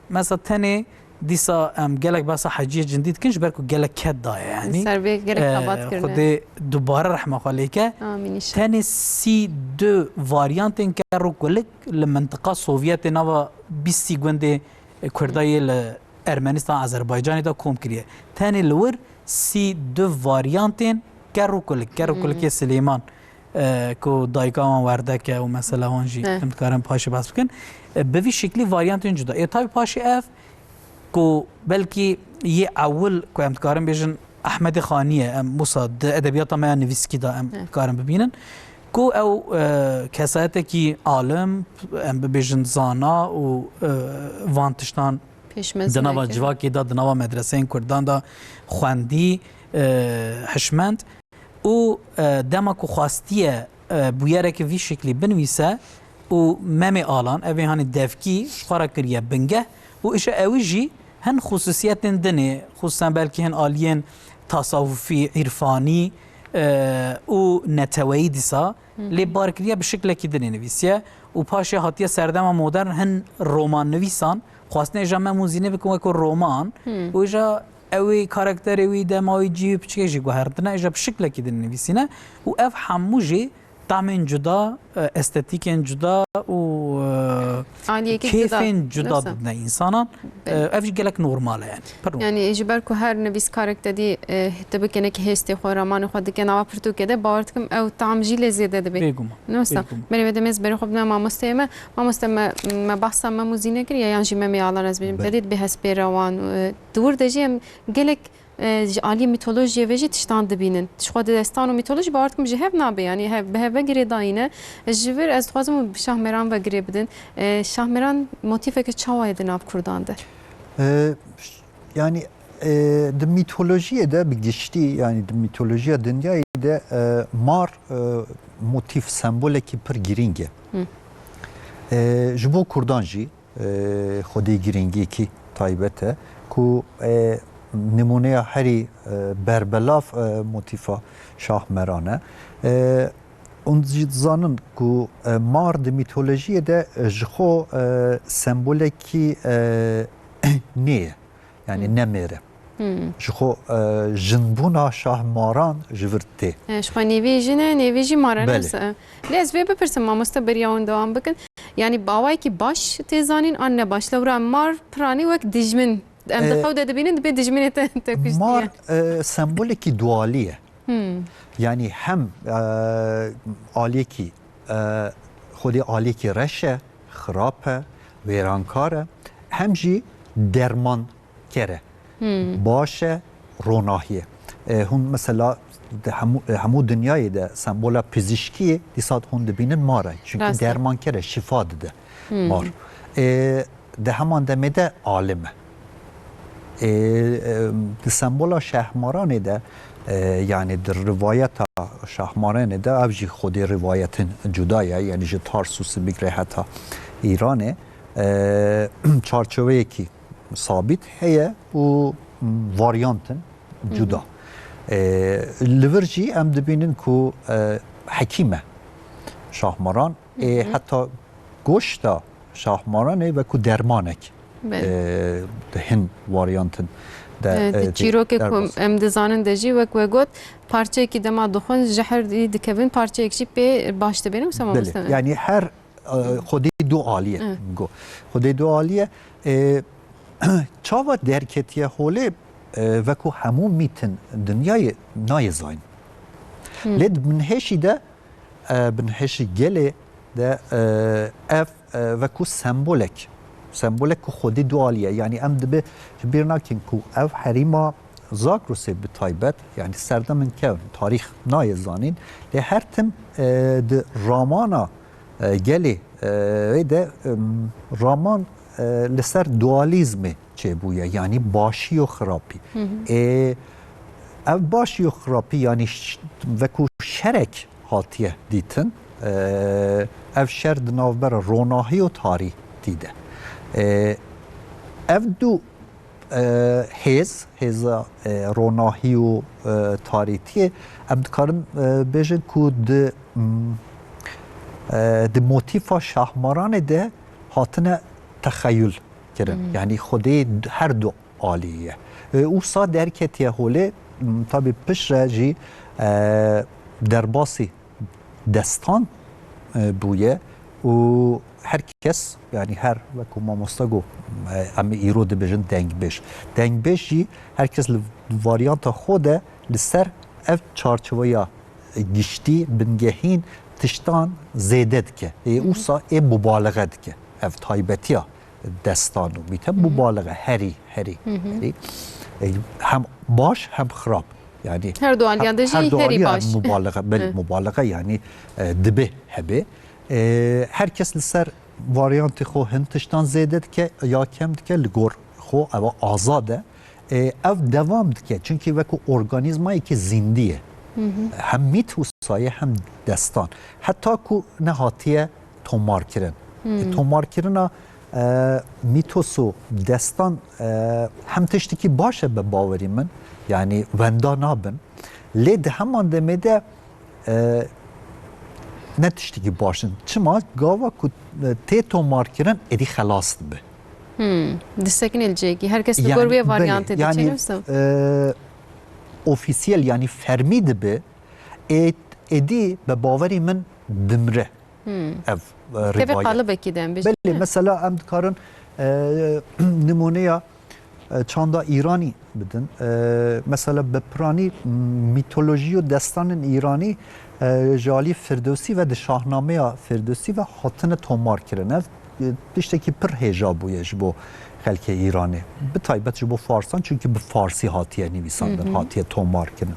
مثلا تنه دیسا ام گلک باسا حجیه جندید کنش برکو گلک کد دایه یعنی سربیه گلک آباد کرده خود دوباره رحمه خالی که تن 32 واریانتین که رو گلک لمنطقه سوویت نوا 20 گونده کردای ارمنستان آذربایجان دا کوم کریه تن لور 32 واریانتین که رو گلک سلیمان کو دایگامان ورده که و مثلا هنجی امتکارم پاشی باز بکن به وی شکلی واریانتین جدا ایتابی پاشی اف کو بلکه یه اول که امتکارم بیشن احمد خانیه موساد ادبیات ما نویسکی دا امتکارم ببینن کو او کسایت کی عالم بیشن زانا و وانتشتان دنوا جواکی دا دنوا مدرسه این کردان دا خواندی حشمند و دما کو خواستیه بویره که وی شکلی بنویسه و ممی آلان اوی هانی دفکی شخارا کریه بنگه و ایش اوی جی هن خصوصیت دنه خصوصا بلکه هن آلین تصوفی عرفانی و نتوایی دیسا لی بارکریه به شکل که دنه نویسیه و پاشه هاتیه سردم مدرن هن رومان نویسان خواستنه اجا مموزینه بکن که رومان و اجا اوی کاراکتر اوی دماوی جی بچه جی گوهردنه اجا به شکل که دنه نویسینه و اف همو جی طعم جدا استتیک جدا و کیف جدا بدنا انسانا افش گلک نورماله يعني اجبر کو هر نویس کاراکتر دی تبکنه که هستی خو رمان خود که نوا پرتو کده باورتکم او طعم جی لذیذ ده بگم نوستا بری بده مز بری خب ما مستمه ما بحث ما موزینه کری یعنی جی می علان از بیم بدید به حسب روان دور دجی گلک عالی میتولوژی وجه تشتان دبینن شخود دستان و میتولوژی باورت کم جهب نابه یعنی به هوا گری داینه جویر از خوازم شاهمران و گری بدن شاهمران موتیفه که چوای دناب کردان ده yani د میتولوژی ده بگشتی yani د میتولوژی دنیای ده مار موتیف سمبول کی پر گرینگه جبو کردان جی خودی گرینگی کی تایبته کو نمونه هری بربلاف موتیفا شاهمرانه اون زانن کو مار د میتولوژی ده جخو سمبول کی نیه yani نمیره جخو جنبونا شاهماران جورته شخو نیویجی مارن است لیز وی بپرسم ما مستبریان دوام بکن yani باوای کی باش تزانین آن نباش لورا مار پرانی وقت دجمن ام دخو ده دبینن به دجمن تکشتی مار سمبول کی دوالیه yani hem آلی کی خودی آلی کی رشه خرابه ویرانکاره هم جی درمان کره باشه روناهیه هم مثلا همو دنیای ده سمبولا پزشکیه دیساد هون دبینن ماره چونکه درمان کره شفا ده مار ده همان دمه ده عالمه ده سمبولا شهمارانه ده yani در روایت شاهمارانه ده اوجی خود روایت جدایه یعنی جه تارسوس بگره حتی ایرانه چارچوبه کی ثابت هي و واریانتن جدا لورجی ام دبینن کو حکیمه شاهماران حتی گوشتا شاهمارانه و کو درمانک هن واریانتن چیرو که ام دزانن دجی و گوت پارچه کی دما دخون جهر دکوین پارچه اکشی به باشته بریم سما مستمر یعنی هر خودی دو عالیه خودی دو عالیه چاوا درکتیه حوله وکو همو میتن دنیای نای زاین لید بنهشی ده بنهشی گله ده اف وکو سمبولک کو خودی دوالیه یعنی ام دبه بیر ناکن کو اف حریما زاکروسی به تایبت یعنی سردمن که تاریخ نای زانین لی هر تم ده رامانا گله ده رامان لسر دوالیزم چه بویه یعنی باشی و خرابی اف باشی و خرابی یعنی وکو شرک هاتیه دیتن اف شر دناوبر روناهی و تاریخ دیده اف دو هیز روناهی و تاریخی ام دکارن بیشن که ده موتیفا شاهماران ده هاتنه تخیل کرن یعنی خودی هر دو عالیه او سا درکتیه هوله طبی پش راجی درباسی دستان بویه و هر کس یعنی هر وکو ما مستگو امی ایرو ده بجن دنگ بیشی هر کس واریانت خوده لسر اف چارچویا گشتی بنگهین تشتان زیدد که او سا مبالغه که اف تایبتیا دستانو میتن مبالغه هری هم باش هم خراب يعني هر دو علیان دجی هری باش مبالغه بل مبالغه يعني دبه هبه هر کس لسر واریانت خو هنتشتان زیدد که یا کم که لگور خو او آزاده او دوام که چونکه وکو ارگانیزمایی که زندیه هم میت و سایه هم دستان حتی که نهاتیه تومار کرن تومار کرن میتوس و دستان هم تشتی که باشه به باوری من یعنی وندا نابن لید همان دمیده نتشتی که باشن چما گاوا که تی تومار کرن ادی خلاص به دستکن الجیگی هر کس بگور بیه واریانت دی یعنی اوفیسیل یعنی فرمید به ادی به باوری من دمره اف روایت تبع قالب کدام بله مثلا ام دکارن نمونه چند ایرانی بدن مثلا به پرانی میتولوژی و دستان ایرانی جالی فردوسی و شاهنامه فردوسی و حاتن تومار کرنه دشته که پر هجا بویه جبو خلک ایرانی به تایبت جبو فارسان چون که به فارسی حاتیه نویساندن حاتیه تومار کرن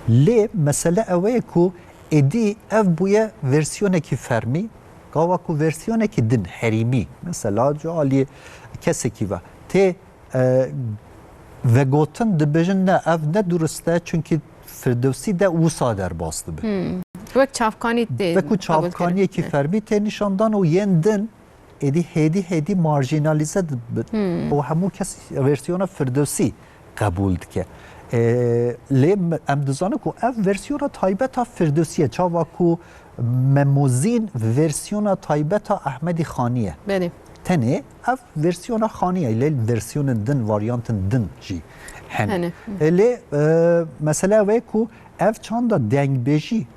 لی مثلا اوه که ادی اف بویه ورسیونه که فرمی گاوا که ورسیونه که دن حریمی مثلا جالی کسی که و تی و گوتن دبیجن نه اف نه درسته چون که فردوسی ده اوسا در باسته به وک چافکانی تی وکو چافکانی که فرمی تی نشاندان و یندن ادی هدی مارجینالیزه و همو کسی ورسیون فردوسی قبول که لیم ام دزانه کو اف ورسیون تایبتا فردوسیه چاوا کو مموزین ورسیون تایبتا احمدی خانیه بله تنه اف ورسیون خانیه لیل ورسیون دن واریانت دن جی هنه لی مثلا وی کو اف چاندا دنگ بیجی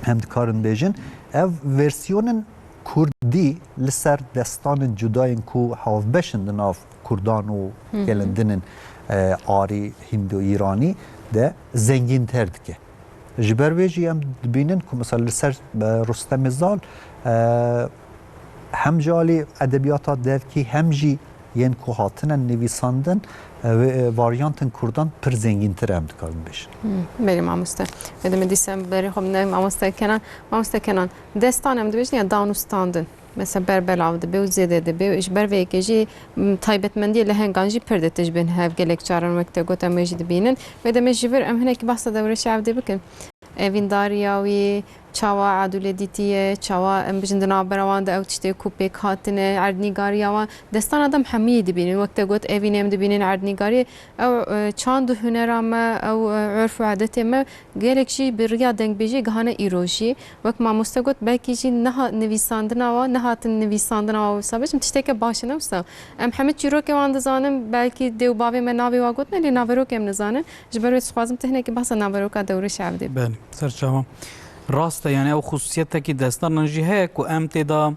هم دکارن بیجن اف ورسیون کردی لسر دستان جداین کو هاف بشن ناف کردان و گلندن آری هندو ایرانی ده زنگین ترد که جبر ویجی هم بینن که مثلا لسر رستم زال هم جالی ادبیات دیو کی هم جی ین کو هاتن نویساندن واریانتن کردان پر زنگین تر هم دکارن بشن بله مامسته بدم دیسم بری خب نه مامسته کنن دستان هم دویشن یا دانوستاندن مثلا بربلاو دبی و زیده دبی و اش بر ویکجی تایبت مندی لهنگانجی پرده تجبین هاف گلک چارن وقت گوتا مجی دبینن بدم جبر ام هناك بحث دوره شعب دي بكن evin dariyawi çava adule ditiye çava em bijindina berawan da tişte kupek hatine erdnigariya destan adam hamid dibinin vaqta got evin em dibinin erdnigari ev çand hunerama ev urf adeteme gelekşi bir riya denk beji gahane iroji vak ma mustagot belki ji naha nevisandina wa nahatin nevisandina wa sabajim tişteke başına usta em hamid çiroke wan zanim belki devbave me navi wa got ne naverok em nazanin jber xwazim tehne ki bahsa naveroka dewre şavdi بله سرچاوا راسته یعنی او خصوصیت که دستان نجی ہے کو ام تدا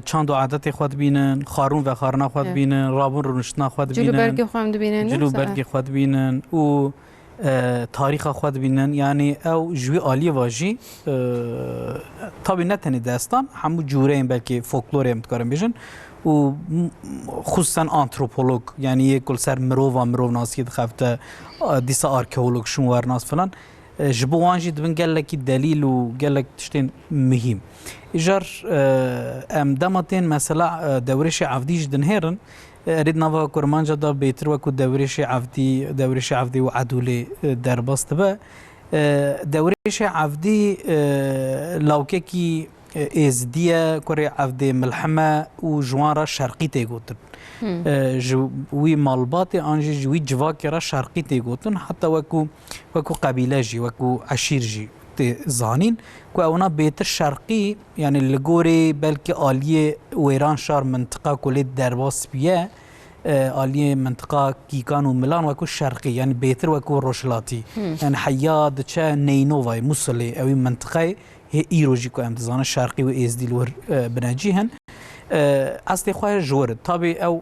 چند عادت خود بینن خارون و خارنا خود بینن رابون رونشتنا خود جلو بینن برگی خواهم دبینن جلو برگی خود بینن و تاریخ خود بینن یعنی او جوی عالی واجی طبعا نتنی داستان همو جوره این بلکه فولکلور هم تکارم بیشن و خصوصا آنتروپولوگ یعنی یک کل سر مرو ناسی دخفته دیسا آرکئولوگ شنوار ناس فلان جبو وانجی دبن گلکی دلیل و گلک تشتین مهم اجار ام دمتين مثلا دورش عفدي جدن هيرن ريد نافا كورمانجا دا بيتر وكو دورش عفدي وعدولي درباست با دورش عفدي لوكيكي ازديا كوري عفدي ملحمة وجوان را شرقي تيغوتن جوي مالباتي انجي جوي جواكي را شرقي تيغوتن حتى وكو قبيلة جي وكو عشير جي زانين كو اونا بيتر شرقي يعني لغوري بلكي آلية ويران شار منطقة كولي درباس بيه آلية منطقة كيكان وميلان وكو شرقي يعني بيتر وكو روشلاتي يعني حيا دچا نينوفاي موصلي اوي منطقة هي ايروجي كو امتزان الشرقي و ازدي الور بناجيهن اصلي خواه جورد طابي او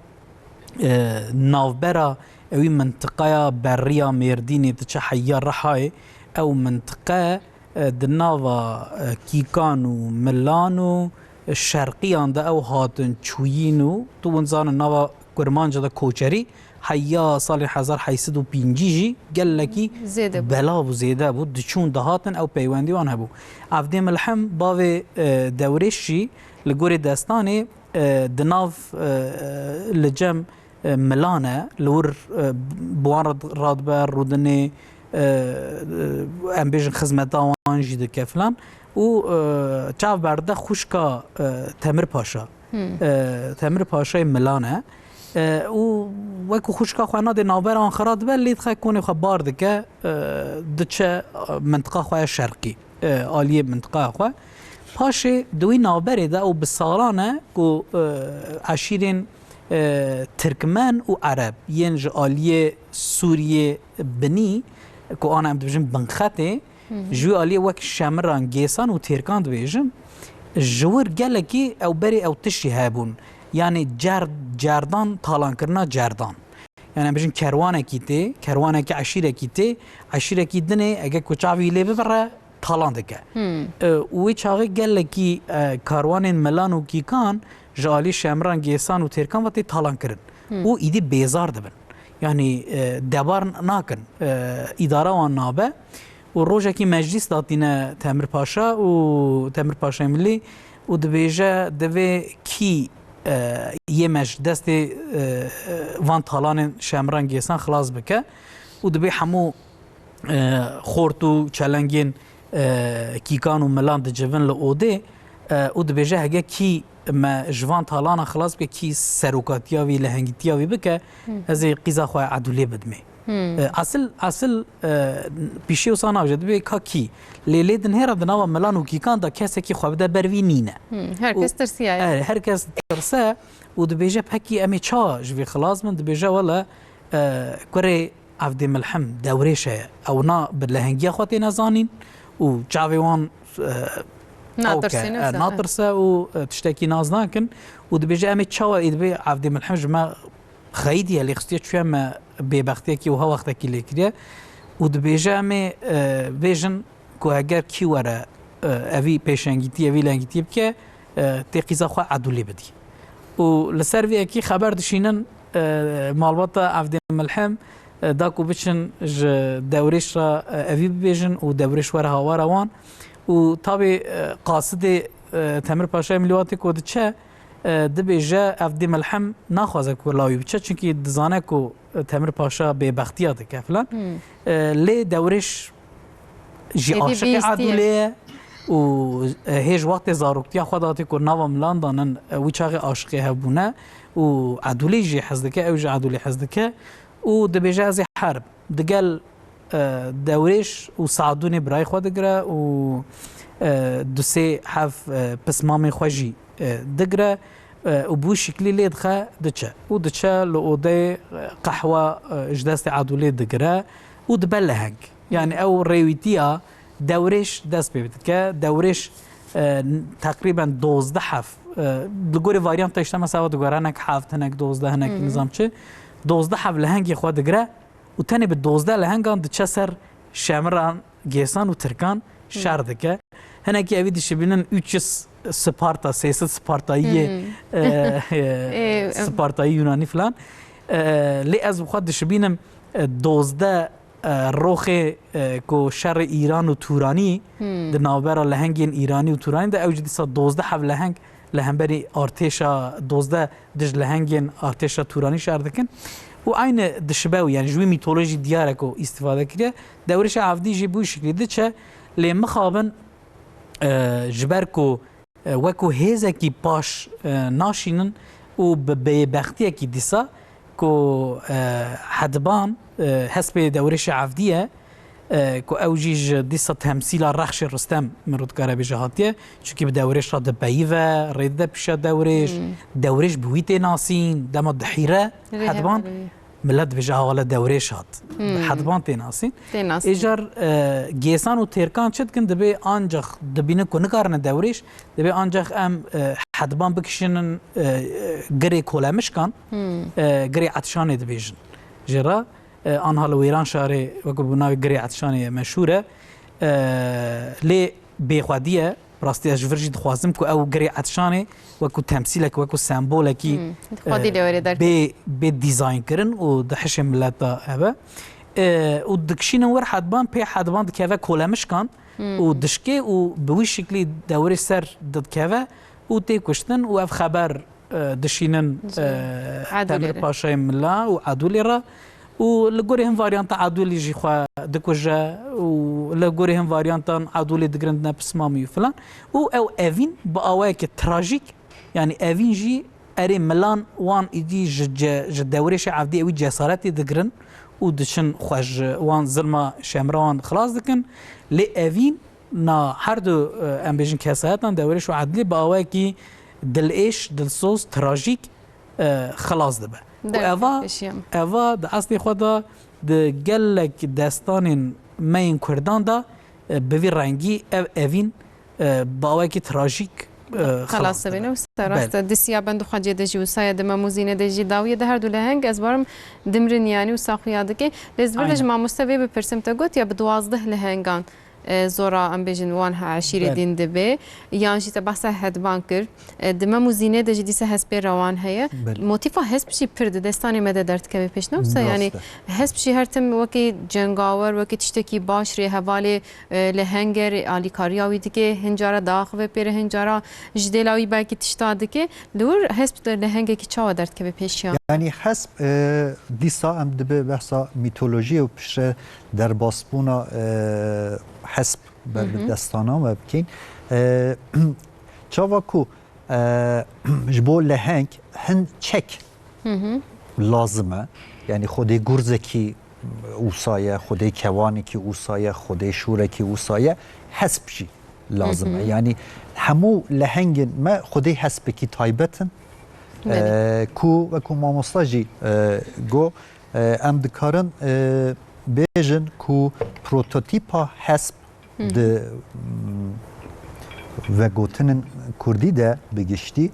نافبرا اوي منطقة بريا ميرديني دچا حيا رحاي او منطقة دناوا كيكانو ميلانو الشرقيان دا او هاتن چوينو تو ونزان ناوا كرمانجا دا كوچري حيا صال 1805 جي قال لكي بلا بو زيده بو دچون دهاتن او بيواندي وان هبو عفدي ملحم باوي دوريشي لغوري داستاني دناف لجم ملانه لور بوان رادبر رودني ام بيجن خدمتا وان جي دكه فلان و چاو برده خوشکا تمر پاشا تمر پاشای ملانه و وکو خوشکا خوانا دی نابر آن خراد بل لید خواهی کنی خواه بار دکه دچه منطقه خواه شرقی آلیه منطقه خواه پاشه دوی نابره ده و بسالانه که عشیرین ترکمن و عرب ینج آلیه سوریه بنی که آن هم دویجن بنخطه جوی آلیه وک شمران گیسان و ترکان دویجن جور گلکی او بری او تشی هبون یعنی جردان تالان کرنا جردان یعنی بجن کروانه کیته کروانه کی عشیره کی دنه اگه کچاوی لی ببره تالان دکه وی چاقی گلکی کاروان ملان و کیکان جالی شمران گیسان و ترکان وقتی تالان کرن و ایدی بیزار دبن یعنی دبار ناکن اداره وان نابه و روزه کی مجلس داتینه تامر پاشا و تامر پاشا ملی و دبیجه دوی کی یه مش دست وان تالان شمران گیسان خلاص بکه و دبی همو خورتو چلنگین کیکان و ملان دجوون لعوده و دبیجه هگه کی ما جوان تالان خلاص بکه کی سروکاتیاوی لهنگیتیاوی بکه از قیزا خواه عدولی بدمه اصل پیشی و سانا وجد بی که کی لیلی دن هر دنوا ملان و کیکان دا کسی که خواه بده بروی نینه هر کس ترسیه هر کس ترسه و دبیجه پکی امی چا جوی خلاص من دبیجه ولا کره عفدی ملحم دوریشه او نا بلهنگی خواهی نزانین و جاوی وان ناطرسه و تشتكي ناز ناكن ودبيجي امي تشاوا يدبي عفدي ملحم جما خيدي اللي خستي شويه ما ببختيكي وها وقتكي ليكريا ودبيجي امي فيجن كو اگر كي ورا افي بيشنگيتي افي لانگيتي بكي تقيزا خو عدولي بدي ولسرفي اكي خبر دشينن مالبطه عفدي ملحم داكو بچن دوريش را افي بيجن ودوريش ورا هاوروان و طبعا قاصد تامر پاشای ملیواتی که چه دبیجه افدی ملحم نخوازه که لاوی بچه چونکه دزانه که تامر پاشا به بختیاته که فلان لی دورش جی عاشق عدولیه و هیچ وقت زاروکتیا خوداتی که نوا ملان دانن وی چاقی عاشقی هبونه و عدولی جی حزدکه او جی عدولی حزدکه و دبیجه از حرب دگل دوريش وساعدوني براي خو دغرا و دوسي حف بسمامي خوجي دغرا وبو شكلي لي دخا دچا ودچا لودي قهوه جداست عدولي دغرا ودبلهك يعني او ريويتيا دوريش داس بيتك دوريش تقريبا 12 حف لگوری واریانت تاشته مثلا دگاره هنک 7 هنک 12 هنک نظام چه 12 حب لهنگی خود دگره و تنی به 12 لهنگان دچه سر شامران گیسان و ترکان شهر دکه هنکی اوی دشبینن 300 سپارتا 300 سپارتایی سپارتایی یونانی فلان لی از بخواد دشبینم 12 روخ کو شر ایران و تورانی در نوبر لهنگین ایرانی و تورانی در اوج دیسا 12 حب لهنگ لهنبری ارتشا 12 دج لهنگین ارتشا تورانی شهر دکن و عین دشباو یعنی جوی میتولوژی دیاره کو استفاده کرده دورش عفدی جی بوی شکلی ده چه لی مخابن جبر کو وکو هیزه کی پاش ناشینن و به بختیه کی دیسا کو حدبان حسب دورش عفدیه کو اوجیج دیسا تمثیل رخش رستم مرود کاره بجهاتیه چونکی به دورش را دباییوه ریده پیشه دورش بویت ناسین دما دحیره حدبان ملت بجه حوالا دورش هات حدبان تیناسین ایجار گیسان و ترکان چد کن دبی آنجاخ دبینه کنه کارن دورش دبی آنجاخ ام حدبان بکشنن گری کولمش کن گری عطشانه دبیجن جرا آنها لویران شهر وکو بناوی گری عطشانه مشهوره لی بیخوادیه راستی از جورجی دخوازم که او گری عطشانه وکو تمثیلک وکو سمبولکی به دیزاین کرن و دحش ملت دا هبه و دکشین ور حدبان پی حدبان دکیوه کولمش کن و دشکه و بوی شکلی دوری سر دکیوه و تی کشتن و اف خبر دشینن تامر پاشای ملا و عدولی را و لگوری هم واریانت عدولی جی خواه دکوجه و لگوری هم واریانتان عدولی دگرند نفس مامی و فلان و او اوین با آوه که تراژیک یعنی اوین جی اری ملان وان ایدی دورش عفدی اوی جسارتی دگرن و دچن خوش وان ظلم شمران خلاص دکن لی اوین نا هر دو ام بیجن کسایتان دورش و عدلی با آوه که دل ایش دل سوز تراژیک خلاص دبه و اوا د اصلی خدا د گلک داستان مین کردان دا به وی رنگی اوین باوی که تراژیک خلاص بینه و سراست دسیا بند خواجه دجی و سایه دم موزینه دجی داویه ده هر دو لهنگ از بارم دمرن یعنی و ساخویاده که لزبرش ما مستوی به پرسم تا گوت یا به 12 لهنگان زورا ام بیجن وان ها عشیره دین دبی یانجی تا بحث هدبان کرد دم موزینه دجی دیسه حسب روان هیا موتیفا حسب شی پرد دستانی مده درد که پیش نوسا یعنی حسب شی هر تم وکی جنگاور وکی تشتکی باش ری حوالی لهنگر علی کاریاوی دیگه هنجارا داخل و پیر هنجارا جدیلاوی باکی تشتاده که دور حسب لهنگی که چاو درد که پیش یعنی حسب دیسا ام دبی بحثا میتولوژی و پیش در باسپونا حسب بر دستانا و بکین چاوا کو جبو لهنگ هن چک لازمه یعنی خودی گرزه کی اوسایه خودی کوانی کی اوسایه خودی شوره کی اوسایه حسب شی لازمه یعنی همو لهنگ ما خودی حسب کی تایبتن کو و کو ماموستاجی گو ام دکارن بیجن کو پروتوتیپا حسب د و گوتنن کردی ده بگشتی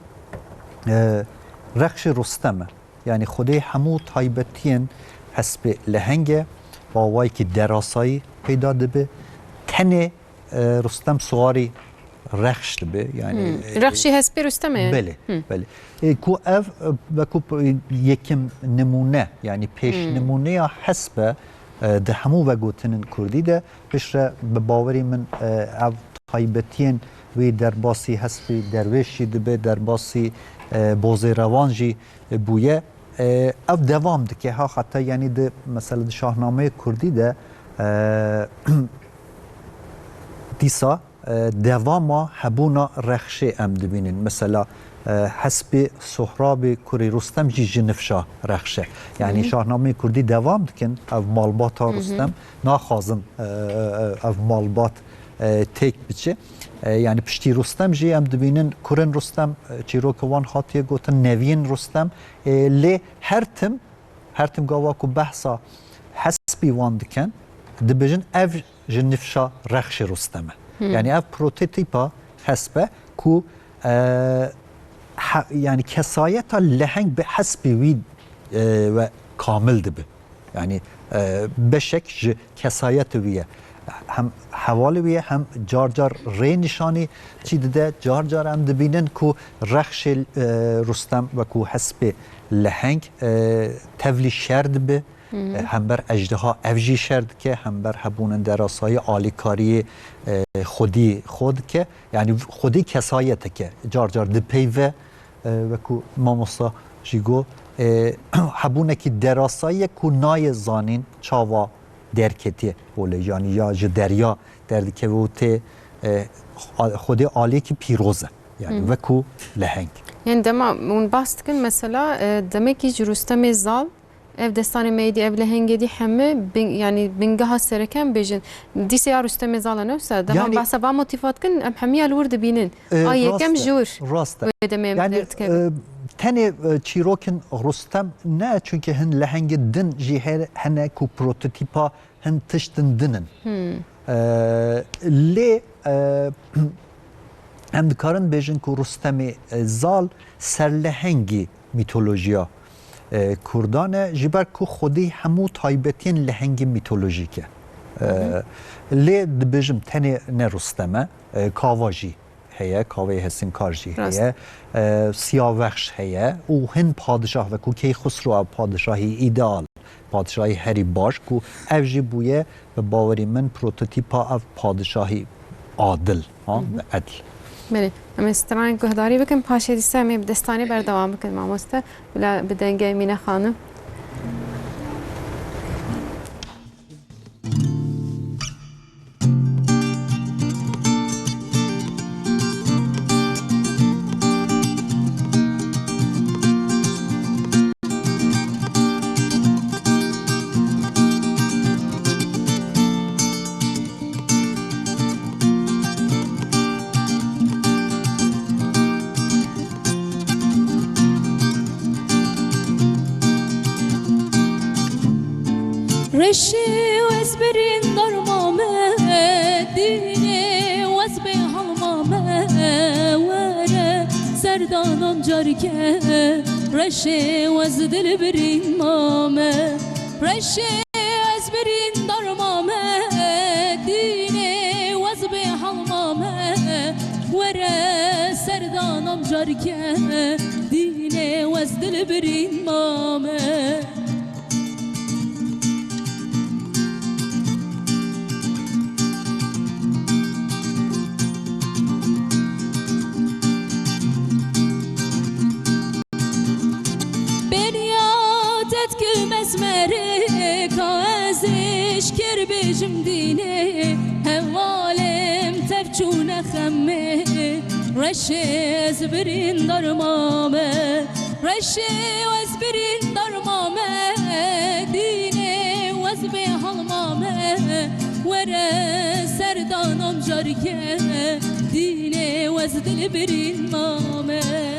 رخش رستمه یعنی خودی همو تایبتین حسب لهنگه با وای که دراسایی پیدا دبه تنه رستم سواری رخش دبه یعنی رخشی حسب رستمه بله بله کو اف و کو یکم نمونه یعنی پیش نمونه حسب ده همو و گوتنن کردی ده پیش به باوری من او تایبتین وی در باسی حسب درویشی دبه در باسی بوزه روانجی بویه او دوام ده که ها حتی یعنی ده مثلا ده شاهنامه کردی ده دیسا دوام هبونا رخشه ام دبینین مثلا حسب سهراب کوری رستم جی جنفشا رخشه یعنی شاهنامه کردی دوام دکن او مالبات رستم ناخازم او مالبات تیک بچه یعنی پشتی رستم جی ام دبینن کرن رستم چیروکوان خاطیه گوتن نوین رستم لی هر تم گاواکو بحثا حسبی وان دکن دبیجن او جنفشا رخش رستمه یعنی او پروتوتیپا حسبه کو يعني كسايتها لهنگ به حسب وید و کامل دبه يعني بشک کسایت ویه هم حوالی ویه هم جار جار ری نشانی چی ده جار جار هم دبینن کو رخش رستم و کو حسب لهنگ تولی شرد به هم بر اجدها افجی شرد که هم بر هبونن دراسای آلیکاری خودی خود که یعنی خودی کسایت که جار جار دپیوه و کو ماموسا جیگو هبونه که دراسای کو نای زانین چاوا درکتی بوله یعنی یا دریا درد که وته خودی عالی که پیروزه yani وکو لهنگ yani dema اون باست کن مثلا demek ki رستم زال ev destanı meydi ev lehengedi hemme yani bingaha sereken bejin dise ya رستم زال نفسه dema Yani- bahsa va motifat kın em hemiya lurd binin ay yekem jur راسته ve demem yani dertke tane çirokin Rustem ne çünkü hin lehengi din jiher hene ku prototipa hin tıştın dinin le hem dikarin bejin ku Rustem'i zal serlehengi mitolojiya کردانه جبر کو خودی همو تایبتین لهنگ میتولوژیکه لی دبیجم تنی نرستمه کاواجی هیه کاوی هستین کارجی هیه سیاوخش هیه و هن پادشاه و کو کی خسرو پادشاهی ایدال پادشاهی هری باش کو اوجی بویه و باوری من پروتوتیپا اف پادشاهی عادل عدل بله ام استران گهداری بکن پاشه دیسه امی بدستانی بردوام بکن ماموسته بلا بدنگه مینه خانم رشی و اسبرین درمامه دینه و اسب حلمامه وره سردانم جارکه رشی و از دل برین مامه رشی و اسبرین درمامه دینه و اسب حلمامه وره سردانم جارکه دینه و از دل برین مامه مسمره کازش کر بجم دینه هوالم تفچون خمه رشه زبرین درمامه رشه و زبرین درمامه دینه و زب حلمامه وره سردانم جارکه دینه و زدل برین مامه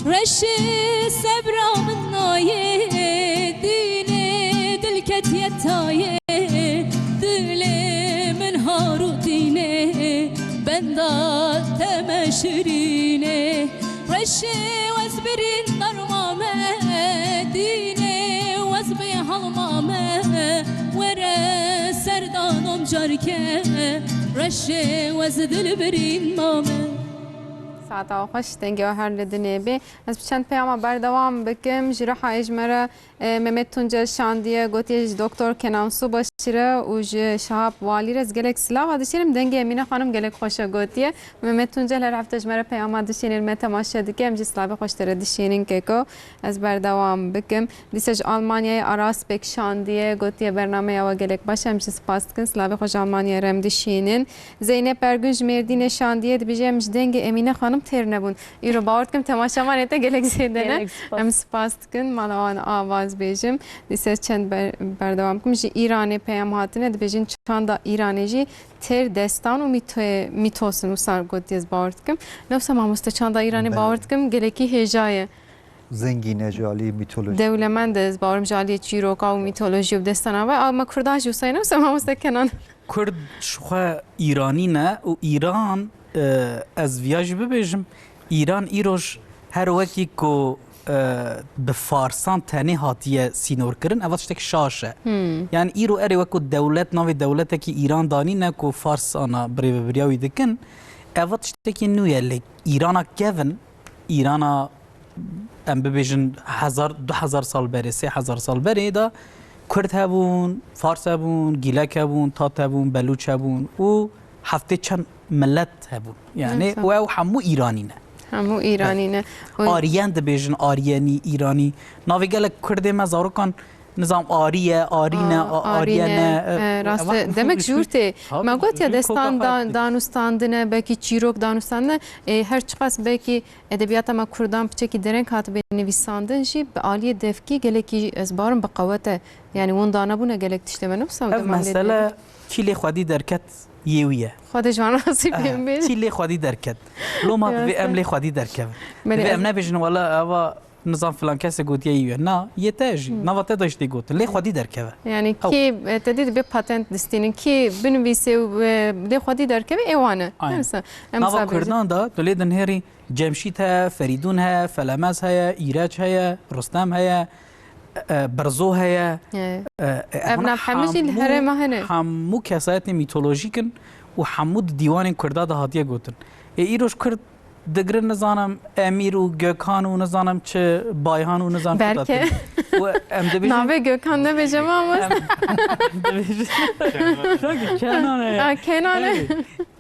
رشی صبرام نایه دینه دل کتیتایه دل من هارو دینه بندات تمشرینه رشی وزبرین درمامه دینه وزبی حلمامه وره سردانم جارکه رشی وزدل برین مامه ساعتا خوش دنگه و هر لدنه بی از چند پیام بردوام بکم جراحه اجمره ممت تونجه شاندیه گوتیج دکتر کنانسو باش چرا و شهاب والی رز گلک سلاو دشینم دنگ امینه خانم گلک خوشا گوتیه ممت تونجل هر هفته جمره پیام دشینین مت تماشا دکم جی سلاو خوش تر دشینین که از بردوام بکم دیسج آلمانیای آراس بک شاندیه گوتیه برنامه یا گلک باشم چه سپاس کن سلاو خوش آلمانیا رم دشینین زینب برگوش مردین شاندیه دبیجم دنگ امینه خانم تر نبون ایرو باورد کم تماشا من ات گلک زیدنه ام سپاس کن مالوان آواز بیجم دیسج چند بردوام کم جی ایرانی پیام هاتنه دبیجین چند ایرانی جی تر دستان و میتوسن و سر گوتیز باورد کم نفس ما مستچند ایرانی باورد کم گلکی هجایه زنگینه جالی میتولوژی دولمند از بارم جالی چیروکا و میتولوژی و دستانه و اما کرداش یوساینه و سما مستکنان کرد شخوا ایرانی نه و ایران از ویاج ببیجم ایران ایروش هر وکی که به فارسان تنه هاتیه سینور کرن اول شتک شاشه یعنی ایرو اری وکو دولت ناوی دولت که ایران دانی نه که فارس آنا بری بریاوی دکن اول شتکی نویه لیک ایرانا کون ایرانا ام ببیجن 2000 سال بری 3000 سال بری دا کرد هبون فارس هبون گیلک هبون تات هبون بلوچ هبون و هفته چند ملت هبون یعنی و همو ایرانی نه همو ایرانی نه آریان دبیجن آریانی ایرانی ناوی گلک کرده مزارو کن نظام آریه آرینه آریانه راست demek جورته ما گفت یا دستان دانستاندنه belki چیروک دانستاندنه هر چقاس belki ادبیات ما کردان بچکی درنگ هات به نویساندن جی به عالی دفکی گلکی از بارم به قوته یعنی اون دانه بونه گلک تشتمه نفسم مثلا کلی خودی درکت یویه خودش من راضی بیم بیش کلی خودی درکت لو ما به ام لی خودی درکه به ام نبیشن ولا اوا نظام فلان کسی گوت یه نه یه تاجی نوات داشتی گوت لی خودی درکه یعنی کی تدید به پاتنت دستین کی بنویسه و لی خودی درکه ایوانه مثلا نوا کردان دا دلی دنهری جمشید ها فریدون ها فلامز ها ایرج ها رستم ها برزو ها ابنا حمشی الهرم هنه همو کسایت میتولوژیکن و حمود دیوان کرده ده هاتیه گوتن ایروش کرد دگر نزانم امیر و گوکان و نزانم چه بایهان و نزانم برکه و ام دبیجن ناوه گوکان نبیجم آمست کنانه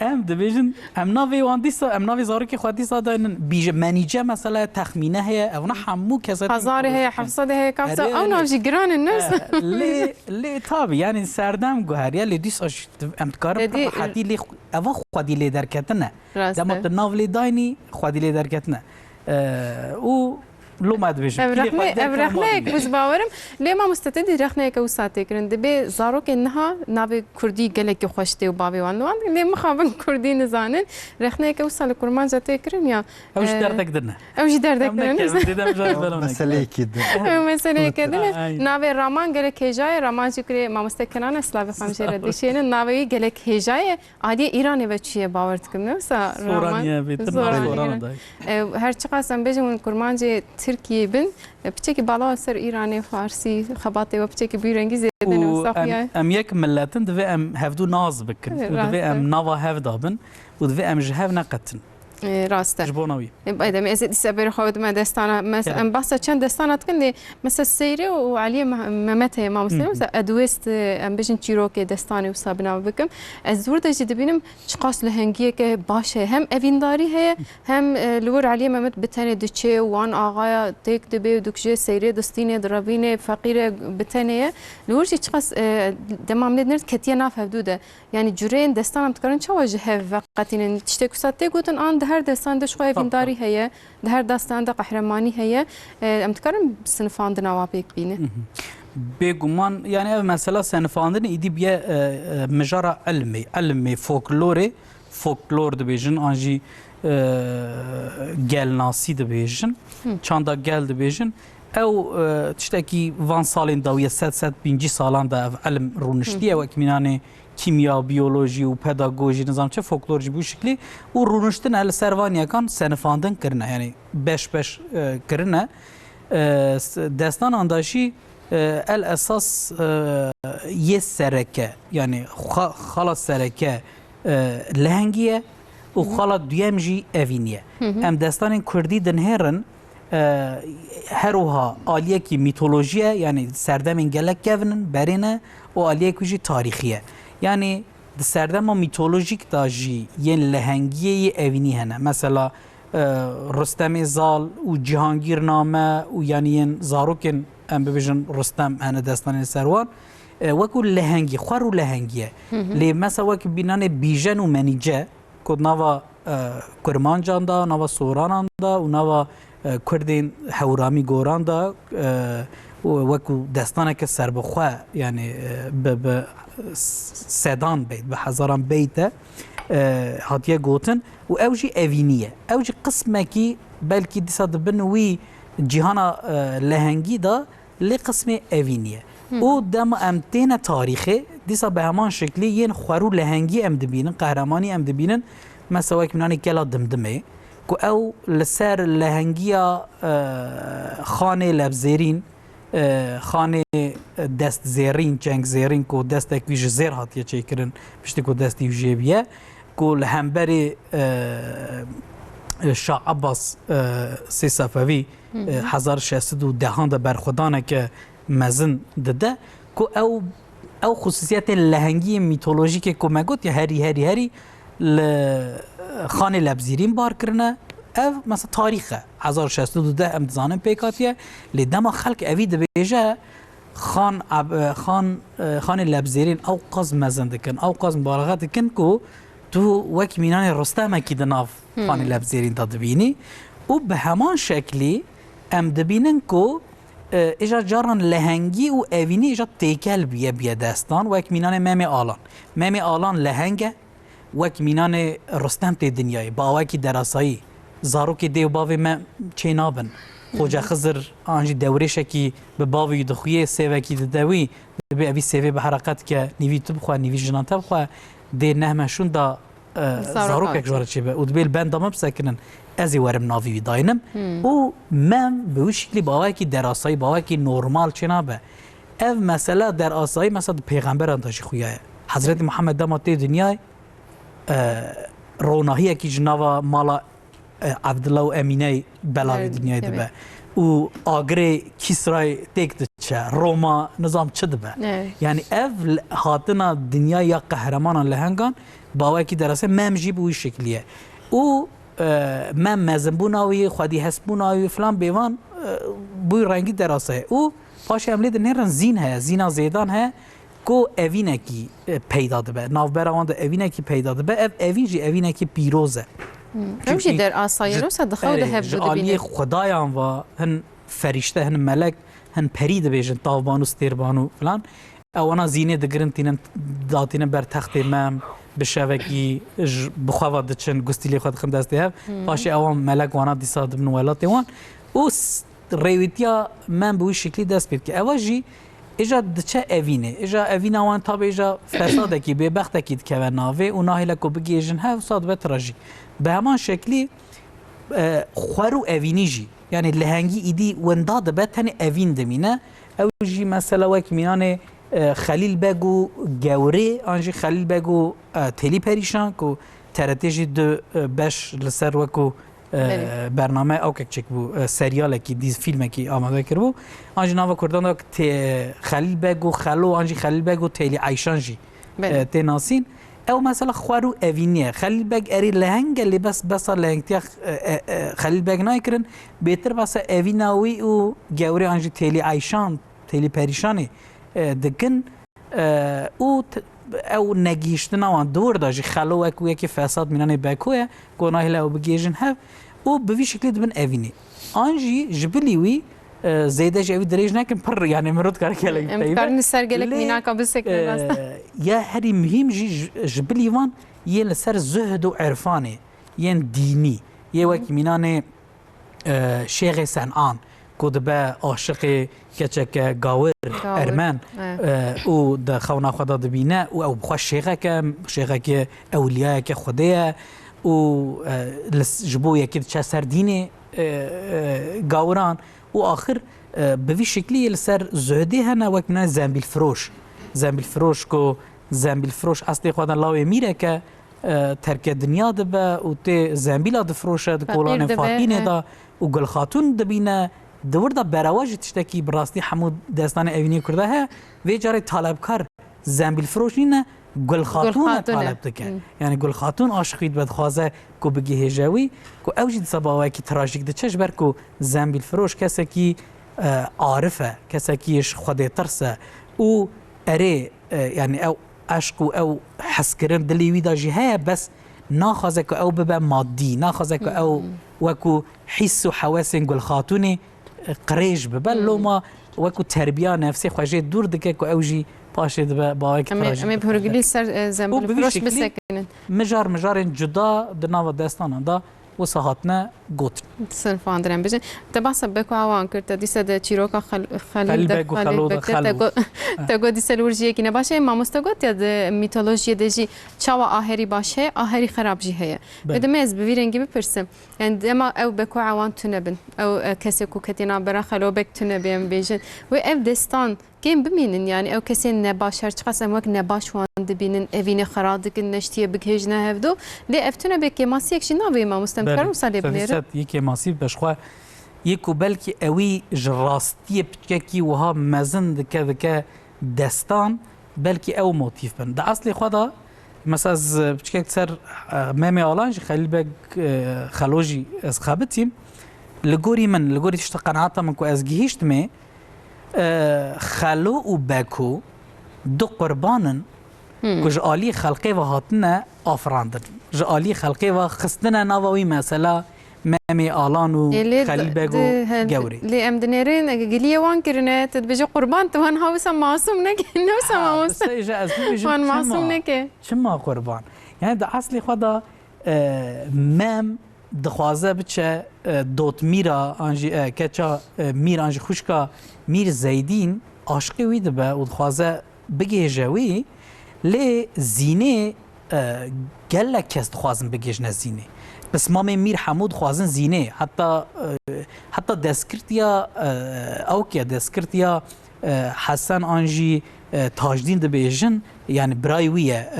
ام دبیجن ام ناوی واندیسا ام ناوی زارو که خودی سادن بیج منیجه مثلا تخمینه هی اونا همو کسات هزار هی 700 هی کافتا او ناوجی گران الناس لی تابی یعنی سردم گوهریه لی دیساش ام تکارم حتی لی اوا خودی لی درکتنه دمت ناولی داینی خودی لی درکتنه او لو ما دبیجم ابرخنه بز باورم لی ما مستعد رخنه که وساته کرن دبی زارو که نه ناوی کردی گلک خوشته و باوی وان لوان لی مخابن کردی نزانن رخنه که وسال کرمان زاته کرن یا اوش دردک درنه اوش دردک درنه مسئله کید مسئله کید ناوی رامان گلک هجای رامان چکری ما مستکنان اسلامی خامشه ردیشین ناوی گلک هجای عادی ایرانی و چیه باورت کنم مثلا رامان هر چقدر بجم کرمان جی ترکیه بن بچه که بالا سر ایرانی فارسی خباته و بچه که بیرنگی زیدن و صافیه ام یک ملتن دوی ام هفدو ناز بکن و دوی ام نوا هفدا بن و دوی ام جهو نقتن راسته جبوناوی باید می از دیسابر خود ما دستانه مثلا ام بحث چند دستانات کنی مثلا سیری و علی ممته ما مسلم مثلا ادوست ام بجن چیروک دستانه و صابنا بکم از دور داشت ببینم چقاس لهنگیه که باشه هم اوینداری هه هم لور علی ممت بتنه دچه وان آقا تک دبی دکجه سیری دستینه دراوینه فقیر بتنه لور چقاس دمام ندنرد کتیه ناف حدوده یعنی جورین دستانم تکرن چه واجه وقتین تشتکسات گوتن آن هر داستان ده شوي فينداري هي ده هر داستان ده قهرماني هي ام تكرم سنفان دنوا بيك بينه بگمان یعنی مثلا سنفاندن ایدی بیه مجرا علمی فولکلور دبیجن آنجی گل ناسی دبیجن چاندا گل دبیجن او تشتکی وان سالین داویه 750 سالان دا علم رونشتیه و اکمینانه کیمیا بیولوژی و پداگوژی نظام چه فولکلورجی bu şekli و رونشتن ال سروانیا کان سنفاندن کرنه یعنی beş کرنه دستان انداشی ال اساس یه سرکه یعنی خلاص سرکه لهنگیه و خلاص دویم جی اوینیه ام دستان کردی دنهرن هروها آلیه کی میتولوژیه یعنی سردم گلک کردن برینه و آلیه کجی تاریخیه یعنی سردم میتولوژیک داجی یه لهنگیه اوینی هنه مثلا رستم زال و جهانگیر نامه و یعنی زاروکن ام ببیجن رستم هنه دستان سروان وکو لهنگی خورو لهنگیه لی مثلا وک بینان بیژن و منیجه کد نوا کرمانجان دا نوا سورانان دا و نوا کردین حورامی گوران دا وکو دستانه که سر بخواه یعنی به سدان بیت به هزاران بیت هاتیه گوتن و اوجی اوینیه اوجی قسمه کی بلکی دیسا دبن وی جهانا لهنگی دا لی قسم اوینیه او دم امتین تاریخه دیسا به همان شکلی ین خورو لهنگی ام دبینن قهرمانی ام دبینن مثلا وک منانی کلا دمدمه که او لسر لهنگیا خانه لبزیرین خانه دست زیرین جنگ زیرین که دست اکویج زیر هاتیه چه کرن پشتی که دستی ویجیبیه که لهمبری شاه عباس سی صفوی 1610 ده برخودانه که مزن دده که او خصوصیت لهنگی میتولوژیک که مگوت یا هری خانه لبزیرین بار کرنه او مثلا تاریخه 1612 ام دزانم پیکاتیه لی دما خلق اوی دبیجه خان لبزیرین او قاز مزن دکن او قاز مبالغه دکن که تو وک مینان رستم اکی دناف خان لبزیرین تا دبینی و به همان شکلی ام دبینن که ایجا جاران لهنگی و اوینی ایجا تیکل بیه دستان وک مینان ممی آلان لهنگه وک مینان رستم تی دنیای با وکی دراسایی زاروکی دیو باوی ما چه نابن خوجا خزر آنجی دورشکی به باوی دخویه سیوکی دوی به اوی سیوی به حرکت که نیوی تو بخواه نیوی جنان تا بخواه دی نهمشون دا زاروک اکجواره چه به ودبیل بند ما بسکنن ازی ورم ناوی داینم و من به اون شکلی با وکی دراسایی با وکی نورمال چه نابه او مثلا دراسایی مثلا پیغمبر انتاشی خویه حضرت محمد داماتی دنیای روناهی کی جنوا مالا عبدالله و امینه بلاوی دنیای دبه و آگره کسرای تک دچه روما نظام چه دبه یعنی اف هاتنا دنیا یا قهرمان لهنگان با وکی دراسه ممجی بوی شکلیه و مم مزن بوناوی خودی هست بوناوی فلان بیوان بوی رنگی دراسه و پاش عملی دنیرن زین ها زینا زیدان ها کو اوینه کی پیدا دبه ناو براوان ده اوینه کی پیدا دبه اوین جی اوینه کی پیروزه همشی در آسایی رو صدخه ده هف بوده بینه خدایان و هن فرشته هن ملک هن پرید بیجن تاوبانو ستیربانو فلان اوانا زینه دگرن تینن داتینن بر تخت مم بشوکی بخواه دچن گستیلی خود خم دسته هف پاشی اوان ملک وانا دیسا دبن ولاتی وان او ریویتیا من به شکلی دست بید که اواجی ایجا دچه اوینه ایجا اوینه وان تاب ایجا فساده کی به بخته کی که ناوه و ناهیلا کو بگیجن ها صاد به تراژی به همان شکلی خورو اوینی جی یعنی لهنگی ایدی ونداد به تن اوین دمینه اوجی مثلا وک مینان خلیل بگو گوری آنجی خلیل بگو تلی پریشان کو ترتیجی دو بش لسر وکو برنامه او که چک بو سریال کی دیز فیلم کی آماده کرد بو آنجی ناو کردن که خلیل بگو خلو آنجی خلیل بگو تلی عیشان جی تی ناسین او مثلا خوارو اوینیه خلیل بگ اری لهنگ اللي بس لهنگتیا خلیل بگ نایکرن بهتر بس اویناوی و گوری آنجی تلی عیشان تلی پریشانی دکن او نگیشتن آن دور داشتی خلو اکویه که فساد مینانه بکویه گناه له بگیجن هف او به وی شکلی دبن اوینی آنجی جبلیوی زیده جوی دریج نکن پر یعنی مرد کار که لگی امکان سرگلک مینا کا بسک راست یا هری مهم جی جبلیوان یه لسر زهد و عرفانه یه دینی یه وکی مینانه شیخ سنعان کود به عاشق کچک گاور ارمن او د خونا خدا دبینه او بخوا شیخه که اولیاء که خوده او جبو یکی چه سردینه گاوران و آخر به وی شکلی لسر زهده هنه وک من زنبیل فروش کو زنبیل فروش اصلی خودن لاوی میره که ترک دنیا دبه و تی زنبیلا دفروشه دکولان دبه، فاقینه دا و گل خاتون دبینه دور دا براواج تشتکی براستی حمود داستان اوینی کرده ها وی جاره طالبکار زنبیل فروش نینه گل خاتون طالب دکه یعنی گل خاتون عاشقید بدخوازه کو بگی هجاوی کو اوجید سباوه کی تراژیک دچش بر کو زنبیل فروش کسی کی عارفه کسی کیش خود ترسه او اره يعني او عشق او حس كرن دليوي دا جهه بس ناخذك او ببا مادي ناخذك او وكو حس وحواس نقول خاتوني قريج ببلو ما وكو تربيه نفسي خواجه دور دكك اوجي باشي دبا باك امي بهرجلي سر زنبيل فروش بسكن مجار جدا دناوا داستان دا وصهاتنا قوت صرف عندنا بجن تبعصب بكو عوان كرت دي سد تشيروكا خليل خلود تگو دي سلورجيه كنا باشه ما مستگوت يد ميثولوژي دجي چاوا آهري باشه آهري خراب جي هي بدمز بويرنگي بپرسم يعني دما او بكو عوان تنبن او كسكو كتينا برا خلو بك تنبين بيجن و اف دستان كين بمينن يعني او كسين نباشر چقسم وك نباش وان دبينن evini خرادك نشتيه بكهجنا هفدو لي افتنا بك ماسيك شي نوي ما مستمكر وصلي بنير يكي ماسيف بشخوا يكو بلكي اوي جراستي بتكي وها مزن دكا دستان بلكي او موتيف بن ده اصلي خدا مثلا بتكي تسر مامي اولانج خليل بك خلوجي از خابتيم لغوري تشتقنعاتا منكو از جهيشت مي خلو و باكو دو قربانن كو جالي خلقي وهاتنا افراندن جالي خلقي وخستنا نواوي مثلا مامي آلان و خليل باكو جوري لي ام دنيرين قليه وان كرنت بيجي قربان توان هاوسا معصوم نك نوسا معصوم وان معصوم نك شما قربان يعني ده اصلي خدا مام دخوازه بچه دوت میرا انجی کچا میر انجی خوشکا میر زیدین عاشقی وی دبه و دخوازه بگه جوی لی زینه گله کس دخوازن بگیش نزینه بس ما میر حمود خوازن زینه حتی دسکرتیا او که دسکرتیا حسن انجی تاجدین دبیجن يعني برايويه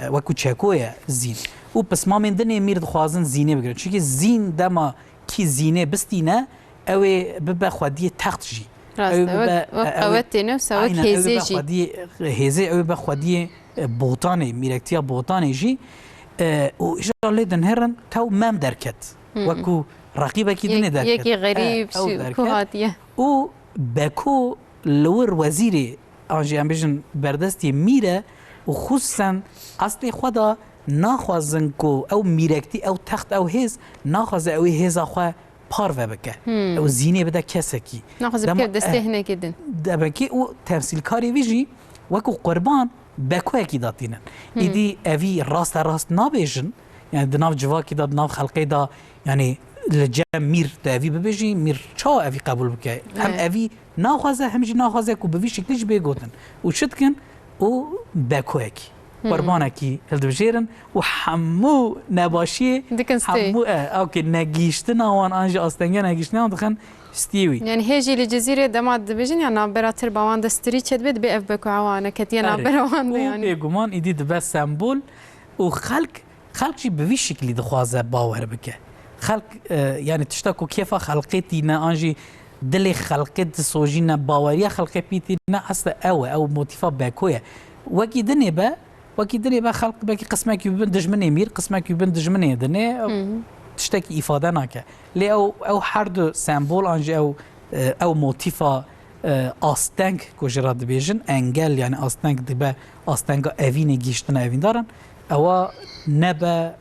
وكو تشاكويا زين و بس ما من دنيا مير دخوازن زينه بگرن چونكي زين دما كي زينه بستينه او ببا خودي تخت جي اوت نفس او هيزي جي هيزي او بخودي بوطاني ميركتيا بوطاني جي و اجا لدن هرن تو مام دركت وكو رقيبه كي دنيا دركت يكي غريب كوهاتيه و باكو لور وزيري آنجی امبیشن بردستی میره و خصوصا اصلی خدا ناخوازن کو او میرکتی او تخت او هیز ناخوازه او هیز خو پارو بکه او زینه بده کسکی ناخوازه بکه دسته هنه کدن دبکی او تمثیل کاری ویجی وکو قربان بکو اکی داتینن ایدی اوی راست نابیجن يعني دناف جواكي دا دناف خلقي دا يعني لجام مير تأفي ببيجي مير شو أفي قبول بكاي هم أفي ناخذه هم جي ناخذه كو بفي شكلش بيجوتن وشتكن و باكوكي قربانكي هلدوجيرن وحمو نباشي حمو اوكي نجيشتنا وان انجي استنجا نجيشتنا دخن ستيوي يعني هيجي الجزيره دماد بيجن يعني نابراتر باوان دستري تشد بي اف بكو عوانه كتيا نابروان يعني بيغمان ايدي دبا سامبول وخلق شي بفي شكلي دخوازه باور بك خلق يعني تشتكو كيف خلقتينا انجي دلي خلقت سوجينا باوريا خلق بيتينا اصلا او موتيفا باكويا وكي دني خلق باكي قسمك يبندج مني مير قسمك يبندج مني دني تشتكي افاده ناكا لي او حرد سامبول انجي او موتيفا استنك كوجراد بيجن انجل يعني استنك دبا استنك افيني جيشتنا افين دارن او نبا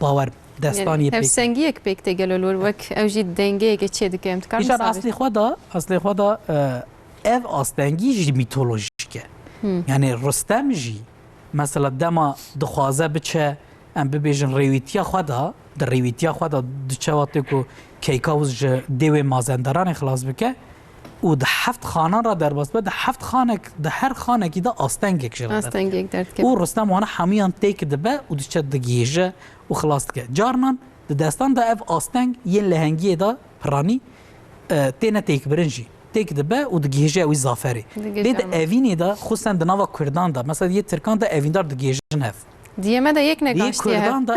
باور دستاني يعني هفسنجيك بيك تجلولور وك اوجي دنجيك تشي دكم تكار ايش اصلي خدا اف استنجي جي ميثولوجيكه يعني رستم جي مثلا دما دخوازه بچه ام ببیجن ریویتیا خدا در ریویتیا خدا دچواته کو کیکاوز دیو مازندران خلاص بکه و ده هفت خانه را در باز ده هفت خانه ده هر خانه کی ده آستنگک شده آستنگک درد که و رستم وانا همیان تیک دبه و دچ دگیجه و خلاص که جارنان ده دستان ده اف آستنگ یه لهنگی ده پرانی تینه تیک برنجی تیک دبه و دگیجه و زافری لید اوینی ده خصوصا ده نوا کردان ده مثلا یه ترکان ده اویندار دگیجن هف دیگه مده یک دی نگاشتی کردان دا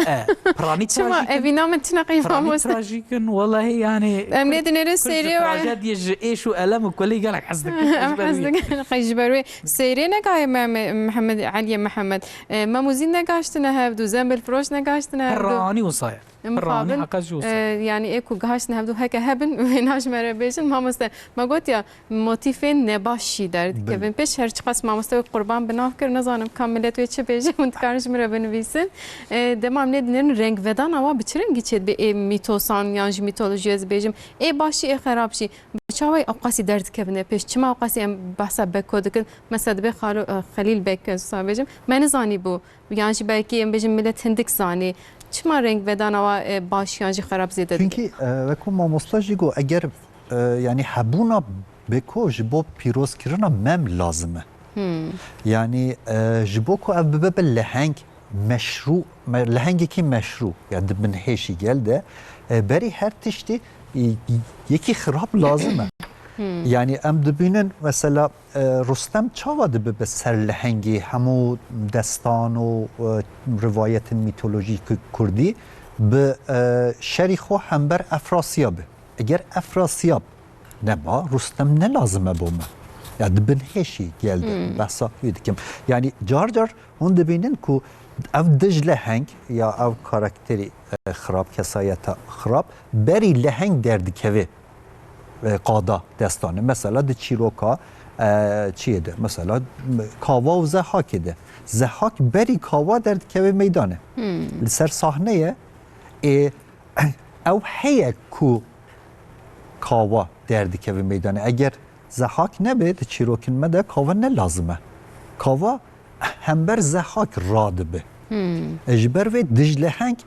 پرانی شما اوینا من تنقی پرانی ماموستا تراژیکن والله يعني ام لید نرو سری و تراژدی ايش وألم وكل قالك حسدك ام حزدك خیجبروی سری نگاه محمد علی محمد ما موزین نگاشتنه هفدو زنبل فروش نگاشتنه هفدو راني وصاير راني عقاز جوس يعني ايكو گهاشتنه هفدو هکه هبن ویناش مره بیشن ماموستا ما گوت یا موتیفین نباشی درد که بین پیش هر چقدر ماموستا قربان بناف کر نزانم کاملیت و چه بیجه منتکارش مره بنویسن دمام لید نرن رنگ ودان اوا بچرن گیچید به میتوسان یانج میتولوژی از بیجم ای باشی ای خرابشی بچاوی اوقاسی درد کبنه پیش چما اوقاسی ام بحثا بکودکن مثلا به خلیل بک سا بیجم من زانی بو یانج بلکی ام بیجم ملت هندک زانی چما رنگ ودان اوا باش یانج خراب زیده چونکی وکو مامۆستاژی گو اگر یعنی حبونا بکو جبو پیروز کردن مم لازمه یعنی جبو کو اف ببه لهنگ مشروع لهنگی که مشروع yani من هیچی geldi بری هر تشتی یکی خراب لازمه yani ام دبینن مثلا رستم چاوا دبه به سر لهنگی همو دستان و روایت میتولوژیک کردی به شریخو همبر افراسیاب اگر افراسیاب نما رستم نه لازمه بومه یا دبن هیچی geldi بحثا دیدیم yani جار جار اون دبینن کو اف دجله هنگ یا اف کاراکتری خراب کسایت خراب بری لهنگ درد کوی قادا دستانه مثلا د چیروکا چیه ده مثلا کاوا و زحاک ده زحاک بری کاوا درد کوی میدانه لسر صحنه او هیه کو کاوا درد کوی میدانه اگر زحاک نبید چیروکن مده کاوا نه لازمه کاوا همبر زحاک راد به اجبر و دجله هنگ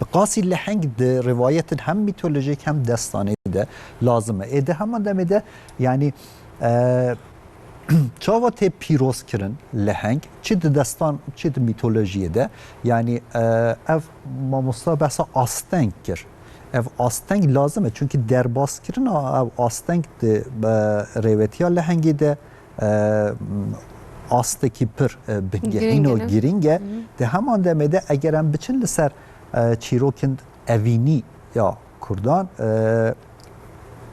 بقاسی لهنگ ده روایت هم میتولوژیک هم دستانه ده لازمه ایده همان دمه ده یعنی چاوات پیروز کرن لهنگ چی ده دستان چی ده میتولوژی ده یعنی اف ماموستا بحثا آستنگ کر اف آستنگ لازمه چونکه درباس کرن اف آستنگ ده روایتی ها لهنگی ده آستکی پر بنگهین و گرینگه ده همان دمه ده اگرم بچن لسر چیروکند اوینی یا کردان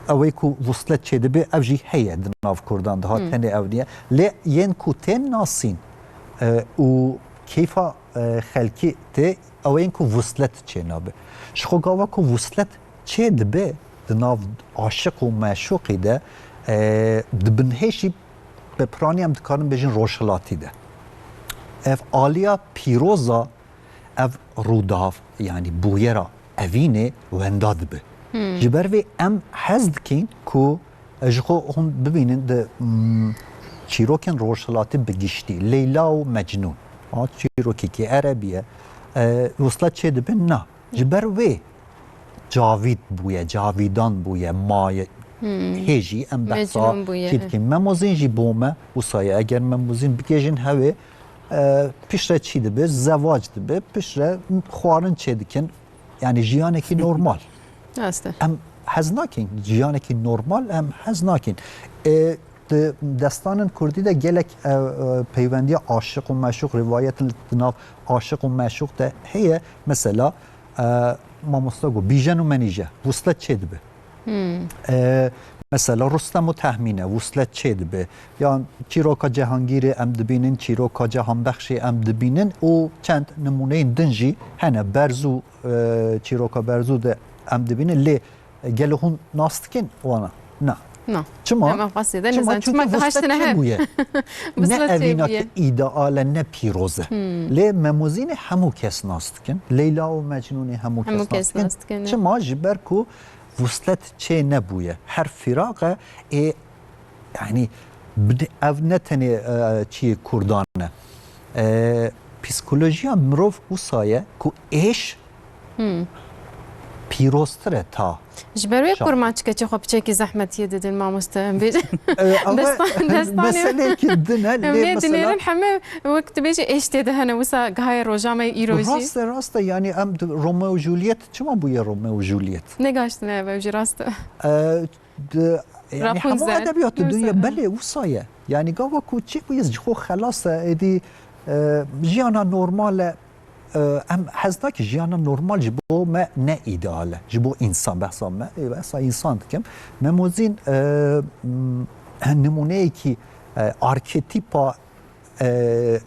اوی کو وصلت چه به اوجی هیه دناف کردان ده ها تن اونیه لی ین کو تن ناسین و کیفا خلکی ته اوین کو وصلت چه نابه شخو گاوا کو وصلت چه به دناف عاشق و معشوقی ده دبنهشی به پرانی هم دکارن بجن روشلاتی ده اف آلیا پیروزا اف روداف يعني بويرا أفيني وهنداد به جبر ام حزد كين كو اجخو هم ببينن ده چيروكن روشلاتي بگشتي ليلى ومجنون چيروكي كي عربية وصلت چه ده بنا جبر وي جاوید بويا جاويدان بويا ماي هيجي ام بحثا كيد كي مموزين جي بوما وصايا اگر مموزين بگيجن هوي پیشره چی ده به زواج ده به پیشره خوارن چه دکن یعنی جیانه کی نورمال هسته ام هزناکین جیانه کی نورمال ام هزناکین دستان کردی ده گلک پیوندی عاشق و معشوق روایت ناف عاشق و معشوق ده هي مثلا ما مستگو بیژن و منیجه وصلت چه ده به مثلا رستم و تهمینه وصلت چه به یا چیروکا جهانگیر ام دبینن چیروکا جهان بخشی ام دبینن او چند نمونه دنجی هنه برزو چیروکا برزو ده ام دبینن لی گلهون ناستکن وانا نه نه چما ما قصیده نزن چما گهشتنه هم نه اوینا که ایدئال نه پیروزه لی مموزین همو کس ناستکن لیلا و مجنون همو کس ناستکن چما جبر کو وصلت چه نبويه هر فراغه يعني او نتنه چی کردانه پسیکولوژیا مروف وصایه کو ایش پیروزتره تا جبروی کرماچ که چه خوب چه کی زحمت یدیدن ما مستهم بیج مسئله که دنه لی مثلا همه وقت بیج ایش تده هنه وسا گهای روزامه ایروزی راسته یعنی ام رومئو و جولیت چما بویه رومئو و جولیت نگاشتنه بوجی راسته يعني همو ادبیات دنیا بله وصایه يعني گاوا کو چی بویز خو خلاص ادی جیانا نورمال ام حزناک جیانا نورمال جبو ما نه ایداله جبو انسان بحثا ما بحثا انسان دکم مموزین نمونه کی آرکتیپا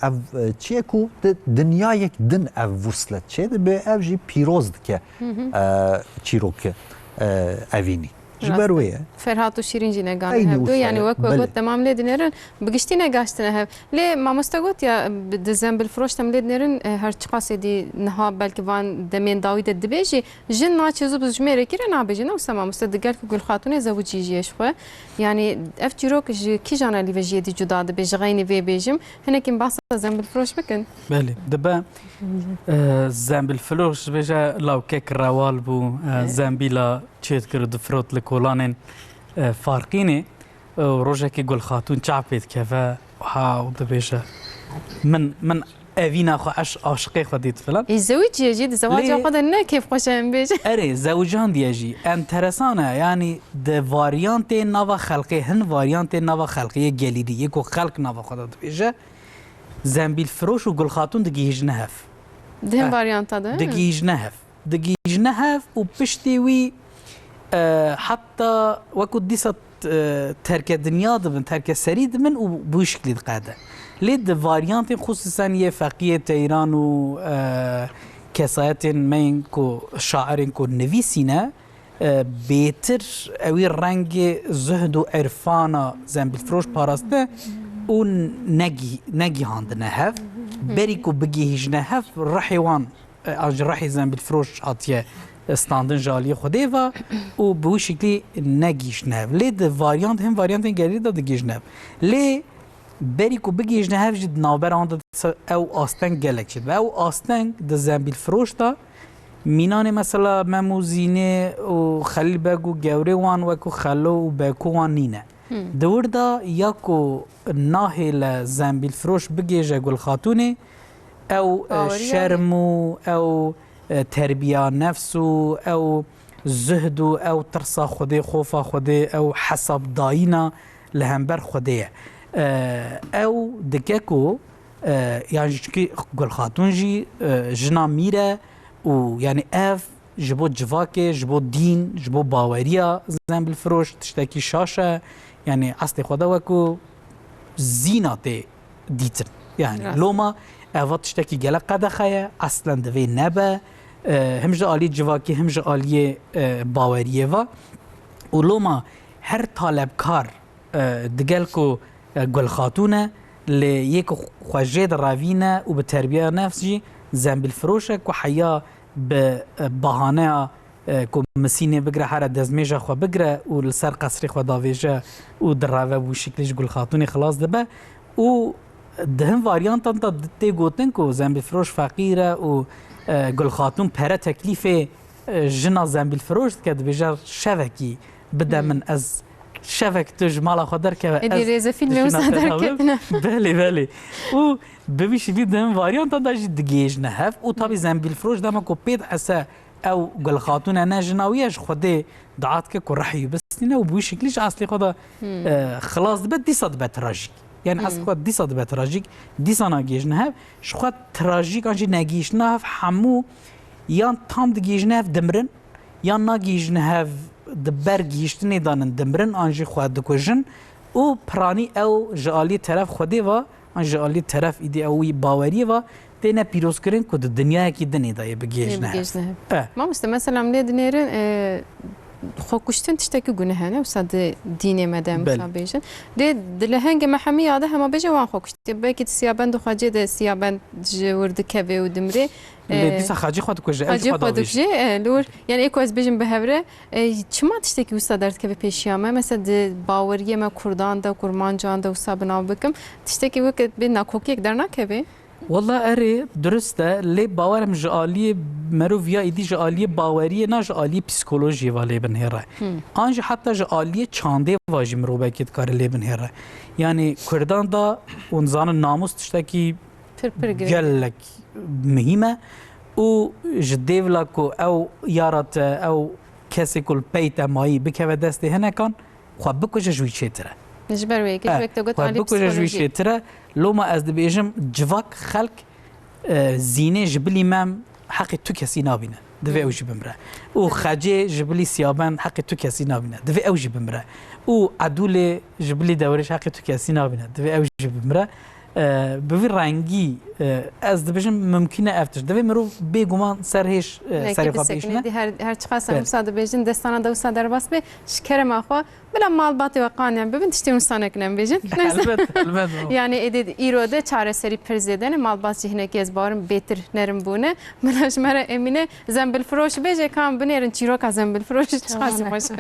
اف چیه کو دنیا یک دن اف وصلت چه به اف جی پیروز که چیروک اوینی جبرویه فرهاد و شیرین جی نگان هف دو یعنی وقت وقت تمام لید نرن بگشتی نگاشتن هف لی ما مستقوت یا دزن بالفروش تم لید نرن هر چقاس دی نها بلکه وان دمین داوید دبیجی جن ناچیزو بزجمه کیره نابیجی نه وسما مستدقال که گل خاتون زوجی جیش خو یعنی اف جروک کی جانا لی وجی دی جدا دبیج غینی وی بیجم هنکیم باس زن بالفروش بکن بله دبا زن بالفروش بجا لو کک روال بو زنبیلا چیت کرد فروت لکولانن فارقینه روزه که گل خاتون چاپید که و ها دبیجه من اوینا خو عاشقی خودید فلان الزوجيه جد زواج قدر كيف خوشم بيج اري زوجان ديجي انترسانه يعني د فاريانت نوا خلقي هن فاريانت نوا خلقي جليدي يكو خلق نوا خدت بيجه زنبيل فروش وقل خاتون دقيج نهف ده فاريانت هذا دقيج نهف وبشتي وي حتى وكو ديست ترك الدنيا ضمن ترك السريد من وبوشكل قاعده لید واریانت خصوصا یه فقیه ایران و کسایت من کو شاعر کو نویسینه بهتر اوی رنگ زهد و عرفانا زنبیل فروش پاراسته و نگی هاندنه هف بری کو بگی هیچ نه هف رحیوان آج رحی زنبیل فروش هاتیه استاندن جالی خوده و به شکلی نگیش نه لید واریانت هم واریانت گری داد گیش نه لی بری کو بگیش نه هف جد نابر آن او آستن گلک شد و او آستن د زنبیل فروش دا مینان مثلا مموزینه و خلیل بگو گوره وان و کو خلو و بکو وان نینه دور دا یا کو ناهل زنبیل فروش بگیش گل خاتونه او شرمو او تربیه نفسو او زهدو او ترسا خوده خوفا خوده او حساب داینا لهمبر خوده او دککو یعنی که گل خاتون جی جنا میره و یعنی اف جبو جواکه جبو دین جبو باوریا زنبیل فروش تشتکی شاشه یعنی اصل خدا وکو زینات دیتن یعنی لوما اوات تشتکی گلق قدخه اصلا دوی نبه همجا آلی جواکی همجا آلی باوریه و لوما هر طالبکار دگل کو گل خاتونه لی یک خوجه راوینه و به تربیه نفسی زنبیل فروشه که حیا به بهانه که مسینه بگره هر دزمیجه خو بگره و لسر قصری خو داویجه و دراوه و شکلش گل خاتونی خلاص دبه و دهم واریانتان تا دتی گوتن که زنبیل فروش فقیره و گل خاتون پره تکلیف جنا زنبیل فروش که دبیجه شوکی بده من از شوک تو جمالا خودر که ادی ریزه فیلم مصادر کردن بله بله و ببیش بیدم واریانتان داشت دگیج نهف و طبی زنبیل فروش دما کو پید اسا او گل خاتون انا جناویش خوده دعات که کو رحی بسنه و بوی شکلیش اصلی خدا خلاص بد دی صد تراژیک یعنی اصل خود دی صد تراژیک دی ساناگیج نه شخوت تراژیک انجی نگیش نه همو یا تام دگیج نه دمرن یا نگیج نه دبرگیشت ندانن دمرن انجی خود دکوژن او پرانی او جالی طرف خوده و ان جالی طرف ایده اوی باوری و تینا پیروز کرن که دنیا کی دنی دای بگیج نه ما مثلا ملید نیرن خو کشتن تشتکی گناه نه وصد دینی مدام سابیشن دل هنگ محمی یاده هم بجوان خو کشتی باکی سیابند خواجه ده سیابند جورد کوی و دمری دیسا خاجی خود کجا خاجی خود کجا لور یعنی ایک از بجم بهوره چما تشتکی وصد درد که پیشیامه مثلا باوریه ما کردان ده کرمانجان ده وصد بناو بکم تشتکی وقت بین نکوکی در نکوی والله اری درسته لی باورم جالی مروفیا ایدی جالی باوریه نه جالی پسیکولوژی والی بنهره آنج حتی جالی چانده واجی مروبه کت کار لی بنهره یعنی کردان دا اونزان ناموس تشتکی گلک مهمه و جدی ولا کو او یارات او کسی کل پیت مایی بکوه دسته هنه کن خواه بکوشه جوی چیتره نجبر وی که وقت گفت علی پسیکولوژی ترى لو ما از دبیجم جواک خلق زینه جبلی مم حق تو کسی نابینه دوی اوجی بمره او خجه جبلی سیابان حق تو کسی نابینه دوی اوجی بمره او عدول جبلی دورش حق تو کسی نابینه دوی اوجی بمره بوی رنگی از دبیجم ممکنه افتش دوی مرو بگمان سرهش سر فابریشنه هر چقدر سر بیجن دستانه دوستا در باس به شکر ما خو بلا مال باتی و قانیم ببین تشتی مستانه کنم بیجن yani edid irode çare seri prezidene malbas cihne gez barım betir nerim bune melaş mera emine zembil froş beje kam binerin çiroka zembil froş çıkasın başka.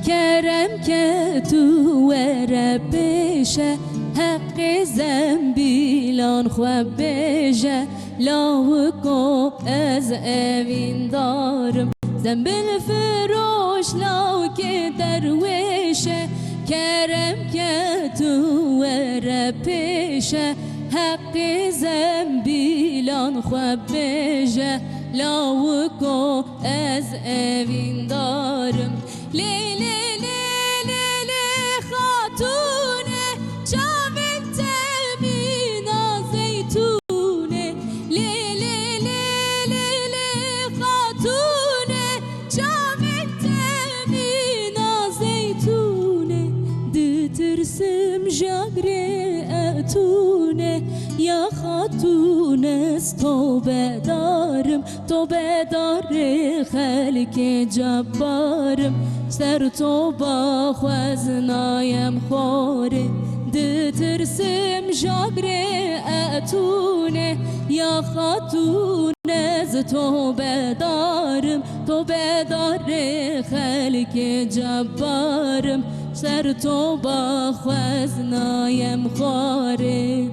کرم که تو وره بشه حق زنبیلان خواب بشه لاوکو از اوین دارم زنبیل فروش لاو که درویشه کرم که تو وره بشه حق زنبیلان خواب بشه لاوکو از اوین دارم لی لی لی لی لی خاتونه جامن تمینا زیتونه لی لی لی لی لی خاتونه جامن تمینا زیتونه دترسم جاگره اتونه یا خاتونه تو بدارم تو بدار خلق جبارم سر تو با خوزنایم خوره دترسم جاگره اتونه یا خاتون از تو بدارم تو بدار خلق جبارم سر تو با خوزنایم خوره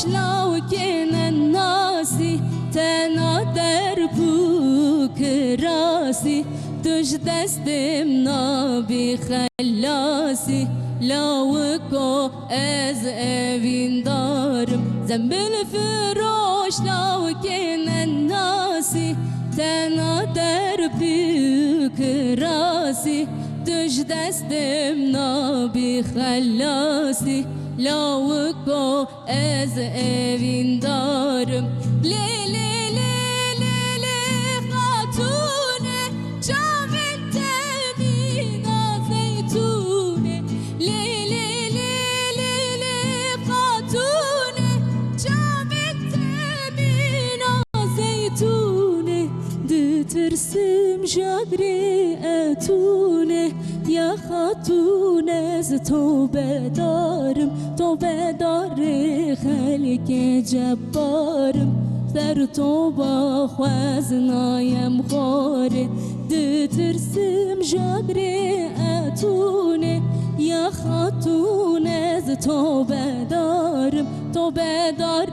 لو كنا الناسي تنادر بوك راسي تش دستمنا بخلاسي لو كو از اوين دارم زنبل فروش لو كنا الناسي تنادر بوك راسي تش دستمنا بخلاسي لاوکو از اوین دارم لی لی لی لی لی خاتونه جامن تمینا زیتونه لی لی لی لی لی خاتونه جامن تمینا زیتونه دترسم جاگره اتونه یا خاتون از تو بدارم تو بدار خلق جبارم سر تو با خوزنایم خوره دترسم جاگره اتونه یا خاتون از تو بدارم تو بدار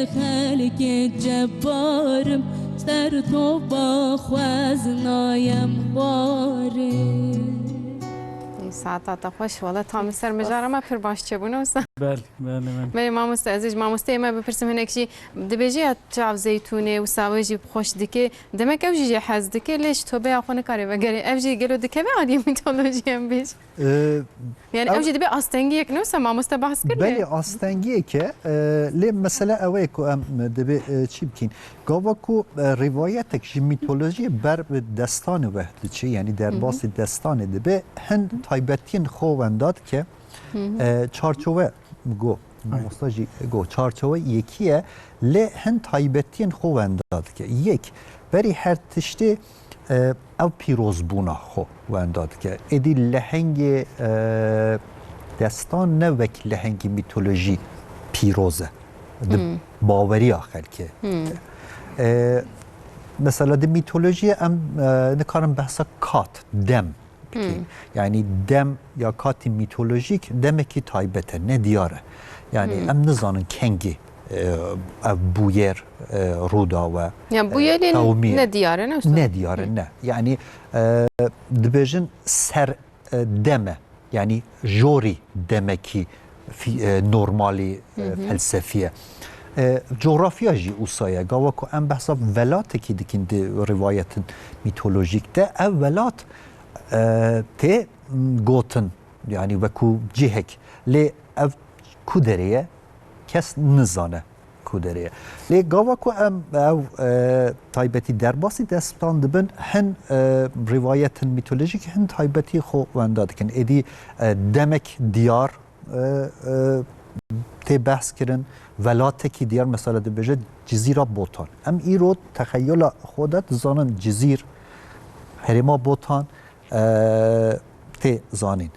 خلق جبارم سر تو با خوزنایم خوره ساعات خوش والله تام سر مجاره ما پر باش چبونه است بله ولی ما مستعزیز ما مستعمه بپرسم هنک چی دبیجی چاو زیتونه و ساویجی خوش دکه دمک اوجی حز دکه لیش تو به آخونه کاری وگری اوجی گلو دکه به عادی میتولوژی هم بیش یعنی اوجی دبی آستنگی یک نوسه ما مستبحث کرده بله آستنگی که لی مثلا اوه کو ام دبی چی بکین گاوا کو روایتک جی میتولوژی بر دستان وحده چی یعنی در باس دستان دبی هند تایبتین خونداد که چارچوبه گو مستاجی گو چارچوبه یکیه لی هند تایبتین خونداد که یک بری هر تشتی او پیروز بونا خونداد که ادی لهنگ دستان نه وک لهنگ میتولوژی پیروزه باوری آخر که مثلا دی میتولوژی ام نکارم بحثا کات دم بکی یعنی دم یا کاتی میتولوژیک دمکی تایبته ندیاره یعنی ام نزانن کنگی بویر رودا و يعني بويلين ندياره نه ندیاره نه یعنی دبیجن سر دمه یعنی جوری دمکی نورمالی فلسفیه جغرافیا جی اوسایه گاوا که ام بحثا ولات کی دکین دی روایت میتولوژیک ده اولات ته گوتن یعنی وکو جهک لی اف کودریه کس نزانه کودریه لی گاوا که ام او تایبتی درباسی دستان دبن هن روایت میتولوژیک هن تایبتی خو ونداد کن ادی دمک دیار تی بحث کردن ولاته کی دیار مثلا دبیجه جزیره بوتان ام ای رو تخیل خودت زانن جزیر هریما بوتان تی زانین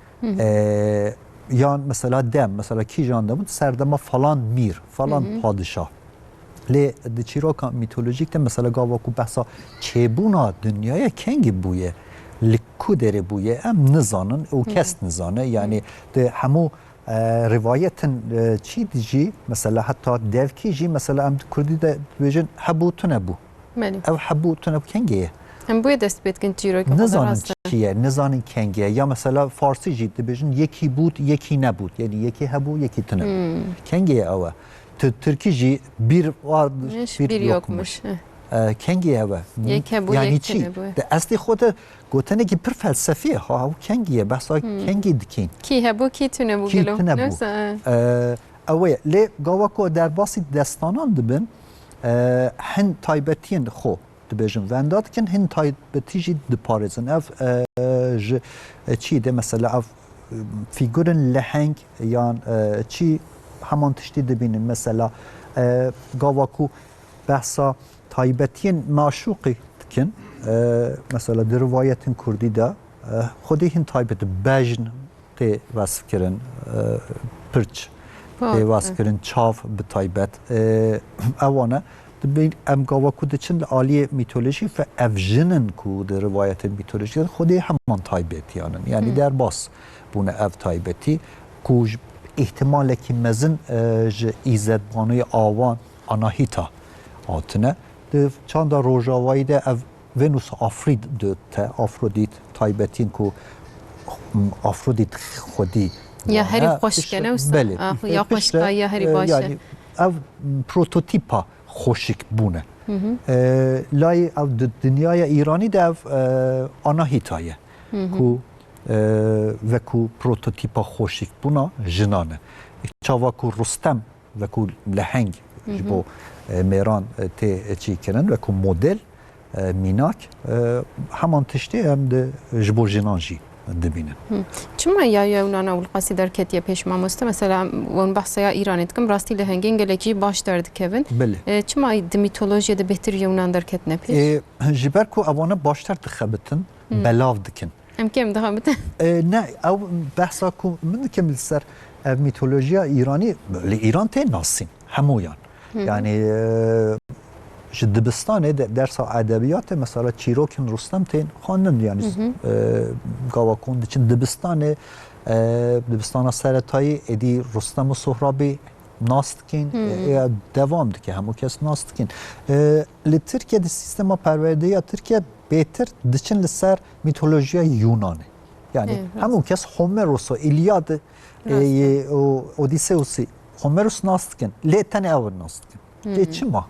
یا مثلا دم مثلا کی جانده بود سردما فلان میر فلان پادشاه لی دچیرا که میتولوژیک ده مثلا گاواکو بحثا چه بونا دنیای کنگی بویه لکو داره بویه ام نزانن او کس نزانه یعنی ده همو روایت چی دیجی مثلا حتی دلکی جی مثلا ام کردی ده بیجن حبوتونه بو او حبوتونه بو کنگیه هم بوی دست بید کن چیرو که نزانن چیه نزانن کنگیه یا مثلا فارسی جی ده بیجن یکی بود یکی نبود یعنی یکی حبو یکی تونه کنگیه اوه ترکی جی بیر وارد بیر یوکمش کنگیه اوه یک حبو یعنی یک چی؟ تونه ده اصلی خود گوتنه که پر فلسفیه ها او کنگیه بحثا کنگی دکین کی هبو کی تونه بو کی گلو تونه بو اوه لی گاواکو در باسی دستانان دبن هن تایبتین خو دبیجن ونداد کن هن تایبتی جی دپارزن اف چی ده مثلا اف فیگورن لحنگ یا چی همان تشتی دبینن مثلا گاواکو بحثا تایبتین معشوقی کن مثلا در روایت کردی ده خودی هن تایبت بجن تی وصف کرن پرچ تی وصف کرن چاف به تایبت اوانه دبین ام گاواکو دچن عالی میتولوژی و افجنن کو در روایت میتولوژی خودی همان تایبتیانن یعنی در باس بونه اف تایبتی کو احتمال که مزن ایزد بانوی آوان آناهیتا آتنه ده چند روژاوایی ده اف ونوس آفرید دوته آفرودیت تایبتین کو آفرودیت خودی یا هری خوشکنه بله یا خوشکا یا هری باشه یعنی اف پروتوتیپا خوشک بونه لای اف دنیای ایرانی ده اف آناهیتایه کو وکو پروتوتیپا خوشک بونا جنانه چاواکو رستم وکو لحنگ جبو میران تی چی کنن وکو مدل میناک همان تشتی هم ده جبو جنان جی دبینن چما یا یونانا والقصی در کتیه پیش ما مسته مثلا اون بحثا ایرانی دکم راستی لهنگین گلکی باش درد کبن بله چما د میتولوژی ده بهتر یونان در کت نپیش جبر کو اوانه باشتر دخبتن بلاو دکن ام کم ده بتن نه او بحثا کو من کم سر میتولوژیا ایرانی ایران ته ناسین همویان یعنی دبستان درس ادبیات مثلا چیروکن رستم تین خواندن یعنی گاواکون دچن دبستان سرتایی ادی رستم و سهرابی ناستکین دوام دکه همو کس ناستکین لی ترکیه دی سیستما پرورده یا ترکیه بهتر دچن لسر میتولوژیا یونانه یعنی همو کس هومروس و ایلیاد و اودیسئوسی هومروس ناستکین لی تنه اول ناستکین لی چما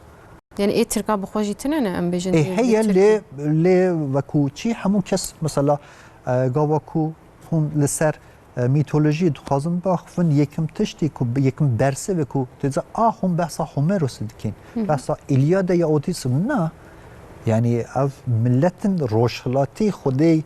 يعني ايه تركا بخوجي تنانا ام بيجن هي اللي وكو چی همون کس مثلا گاواکو هون لسر میتولوژی دخوازن باخفن یکم تشتی کو یکم درسه وکو تزا هم بحثا هومروس دکین بحثا ایلیاد یا اودیسه نه یعنی اف ملتن روشلاتی خودی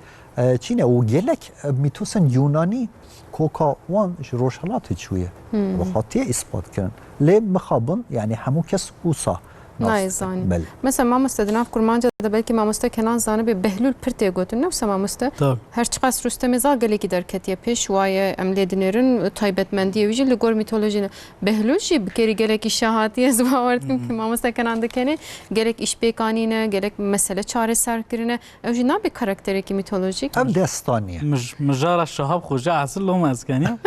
چینه و گلک میتوسن یونانی کوکا وان روشلاتی چویه و خاطیه اثبات کردن لی مخابن یعنی همون کس اوسا نایزانی مثلا ما مستدناف کرمانجا ده بلکه مامۆستا کەنان زانە بێ بەهلول پر تێگوتن نەوسە مامۆستا طب هەرچقاس ڕوستەمێزا گەلێکی دەرکەتیە پێش وایە ئەم لێ دنێرن تایبەتمەندیەویژی لە گۆر میتۆلۆژینە بەهلولشی بکێری گەلێکی شاهاتیە زباوەردکم کە مامۆستا کەنان دەکەنێ گەلێک ئیشپێکانینە گەلێک مەسەلە چارەسەرکردنە ئەوژی نابێ کارکتەرێکی میتۆلۆژیک ام دستانیه مجار الشهاب خوجا عسل لهم اسكانيا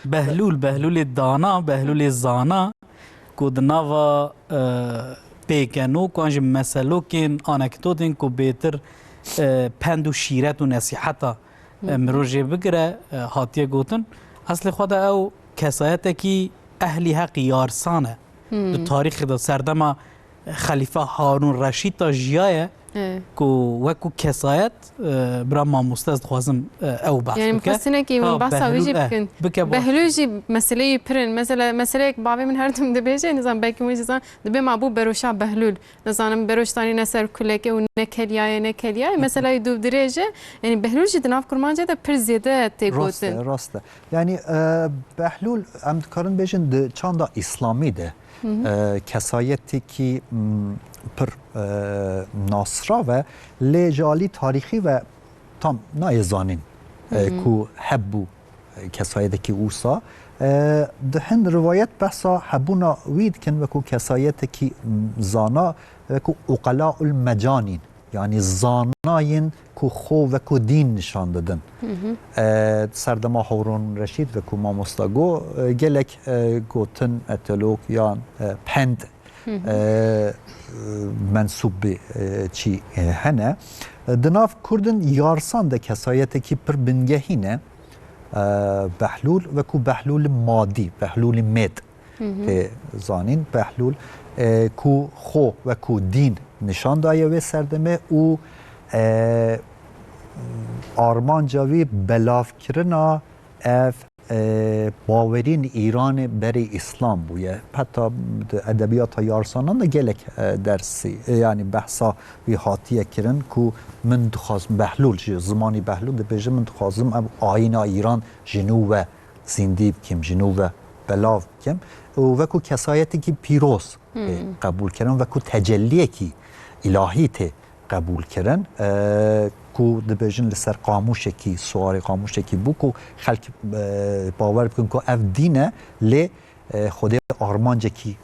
بهلول دانا بهلول زانا كود نافا بيكانو كونج مسلوكين انكتوتين كو بيتر پندو شيرت و نصيحتا مروجي بگره هاتيه گوتن اصل خدا او كسايتكي اهلي حق يارسانه التاريخ ده سردما خليفه هارون رشيد تا جيايه کو وکو کسایت برا مامۆستا دخوازم ئەو باس يعني مخصنێکی من باسا ویژی بکەن بەهلوژی مەسلەی پرن مەسلەیەک باوی من هەردوم دەبێژێ نزان بەکی ویژزان دەبێ مابوو بەرۆشا بەهلول نزانم بەرۆشتانی نەسەر کولێکی و نەکەلیایە مەسەلای دوو درێژە ینی بەهلوژی دناو کورمانجێدا پر زێدە تێگوتن راسته يعني بهلول ام دکارن بيجن د چاندا اسلامي ده کسایتی کی پر ناصرا و لجالی تاریخی و tam نایزانین کو هبو کسایت کی اوسا دهن روایت بحثا هبونا وید کن و کو کسایت کی زانا و کو اقلاء المجانین yani زاناین کو خو و کو دین نشان دادن سردما هارون رشید و کو مامۆستا gelek گوتن اتلوک یا پند منصوب به چی هنه دناف کردن یارسان ده کسایت کی پر بنگهینه بهلول و کو بهلول مادی بهلول مد زانین بهلول کو خو و کو دین نشان دایه و سردمه او آرمان جاوی بلاف کرنا اف باورین ایران بری اسلام بویه حتی ادبیات یارسانان ده گلک درسی یعنی بحثا وی هاتیه کرن کو من دخوازم بهلول زمانی بهلول ده بیجه من دخوازم اب آین ایران جنوب زندیب کم جنوب بلاف کم و کو کسایتی که پیروز قبول کردن و کو تجلیه کی الهی ته قبول کردن کو دبیجن لسر قاموشه کی سوار قاموشه کی بو کو خلق باور بکن کو اف دینه ل خود آرمانجه کی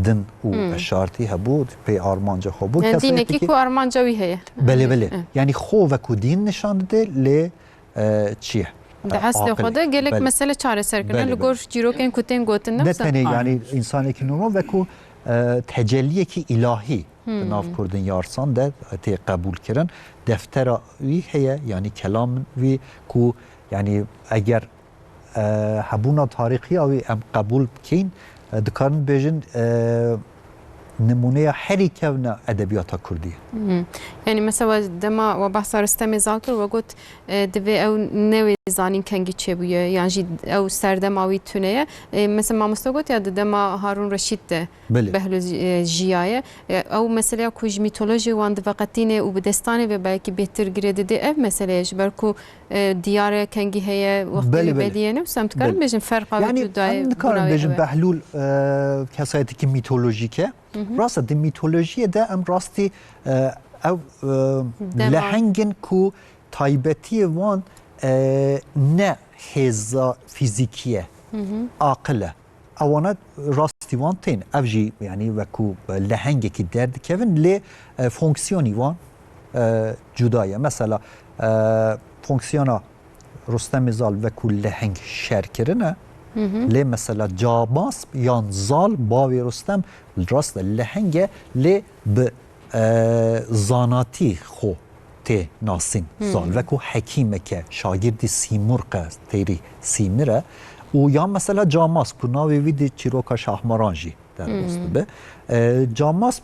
دن او اشارتی هبود پی آرمانجه خو بود دینه کی کو آرمانجه وی هه بله یعنی خو و کو دین نشان ده ل چیه دست خدا گلک مسئله چاره سر کردن لگور جیروکن کتن گوتن نفسه یعنی انسانی که نورمال و کو تجلیه کی الهی ناف کردن یارسان ده تی قبول کردن دفتر وی هیه یعنی کلام وی کو یعنی اگر هبونا تاریخی اوی ام قبول کین دکارن بیجن نمونه هری کونه ادبیات کردی یعنی مثلا دما و بحث رستم زاکر و گفت دوی او نوی زانین کنگی چه بویه یعنی او سردماوی تونه مثلا مامۆستا گفت یا دما هارون رشید ده بهلول جیایه او مثلا کوج میتولوژی وان وقتینه و بدستانه و بلکه بهتر گرده ده اف مثلاش برکو دیار کنگی هی وقتی بدیه نه سمت کردن بیشتر فرق وجود داره یعنی کارن بیشتر بهلول کسایتی که میتولوژیکه راست دی میتولوژی ده ام راستی او لهنگن کو تایبتی وان نه هزا فیزیکیه عاقله اوانات راستی وان تین افجی یعنی وکو لهنگی که درد کردن ل فونکسیونی وان جدایه مثلا فونکسیونا رستم زال وکو لهنگ شر کردنه لی مثلا جاباس یا زال باوی رستم راست لهنگه لی به زاناتی خو تی ناسین زال وکو حکیمه که شاگردی سیمرغ تیری سیمره و یا مثلا جاماس که ناوی ویدی چیروکا شاهمرانجی در راست به جاماس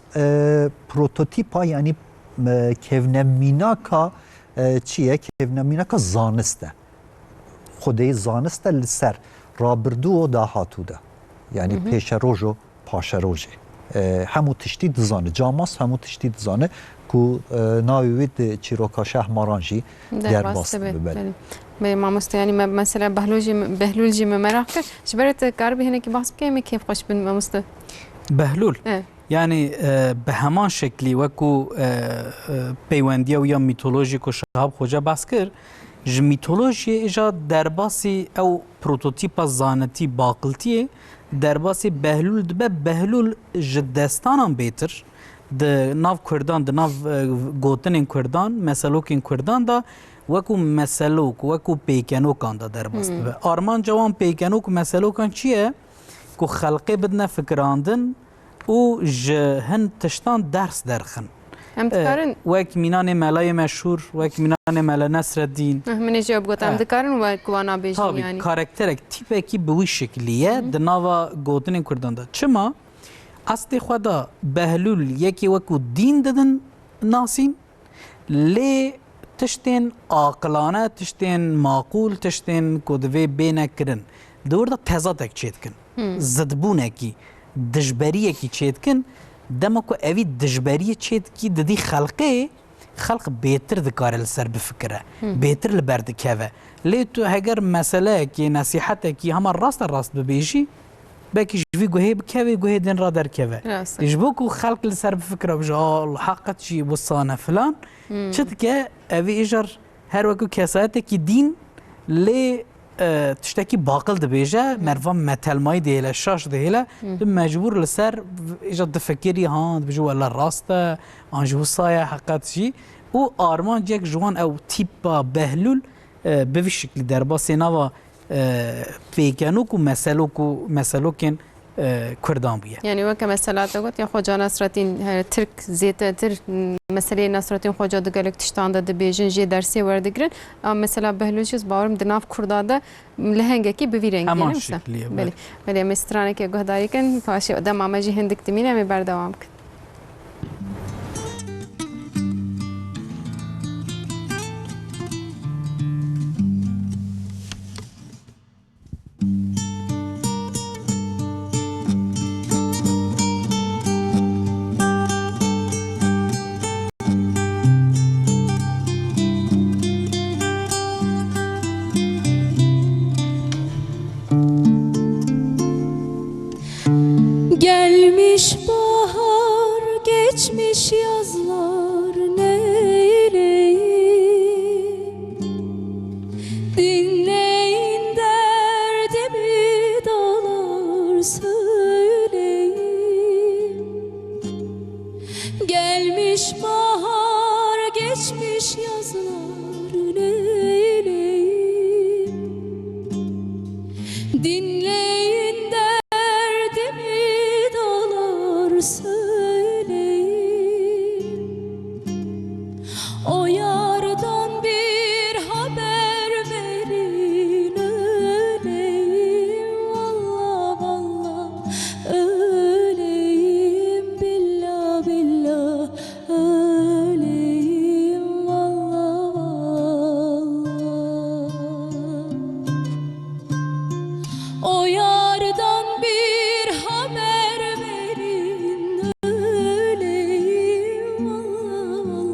پروتوتیپا یعنی کهونمیناکا چیه؟ کهونمیناکا زانسته خودی زانسته لسر رابردو و داهاتو ده یعنی پیش روز و پاش روزه همو تشتی دزانه جاماس همو تشتی دزانه که ناوید چیروکا شاهمرانجی در واسطه ببره مامۆستا یعنی مثلا بهلول جی مراحل شبرت کار به هنگی بحث بکنیم کیف خوش بن مامۆستا بهلول يعني بهمان شكلي وكو بيوانديا ويا ميثولوجيك وشهاب خوجا باسكر ج ميثولوجيا اجا درباسي او بروتوتيبا زانتي باقلتي درباسي بهلول دبه بهلول جدستان بيتر د ناف كردان د ناف گوتن كردان مسلوك كردان دا وكو مسلوك وكو بيكانوكان دا درباس ارمان جوان بيكانوك مسلوكان چیه کو خلقی بدنا فکراندن و هن تشتان درس درخن هم دکارن وک مینان ملای مشهور وک مینان ملا نصر الدین من جواب گفتم دکارن و کوانا بیشتر یعنی کاراکترک تیپه کی به وی شکلیه د ناوا گوتن کردان دا چما اصل خدا بهلول یکی وکو دین ددن ناسین لی تشتین عاقلانه تشتین معقول تشتین کدوی بینه کرن دور دا تضادک چید کن زدبونه کی دجبریه کی چید کن دما کو اوی دجبریه چید کی ددی خلق بهتر دکار لسر بفکره بهتر لبرد کهوه لی تو هگر مسئله کی نصیحته کی همه راست ببیشی باكي جوي جوهي بكاوي جوهي دين را در كاوي يجبوكو خلق لسر بفكره بجا الحقت شي وصانه فلان شتك ابي اجر هر وكو كاساتك دين لي تشتكي باقل دبيجا مرفا متل ماي ديلا شاش ديلا مجبور لسر اجا تفكري ها بجو ولا راسته انجو صايا حقت شي و ارمان جيك جوان او تيبا بهلول بفشكل دربا سيناوا پیکنوک و مسلوکن کردان بیه یعنی وقت مسئلات گفت یا خوجا نصرتین ترک زیت تر مسئله نصرتین خوجا دگلک تشتانده دبیجن جی درسی وردگرن اما مثلا بهلوچیز باورم دناف کرداده لهنگه کی بویرنگی همان شکلیه بله مسترانه که گهداری کن پاشی ادام آمجی هندک تمینه می بردوام کن Gelmiş bahar, geçmiş yazlar neyleyim? Dinleyin derdimi dağlar söyleyeyim. Gelmiş bahar, geçmiş yazlar neyleyim? Dinleyin derdimi söyleyeyim. O yardan bir haber verin öleyim. Vallah vallah öleyim. Billah billah öleyim. Vallah vallah. O yardan bir haber verin öleyim. Allah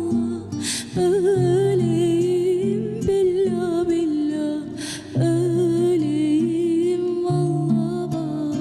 öleyim. Billah billah öleyim. Vallah vallah.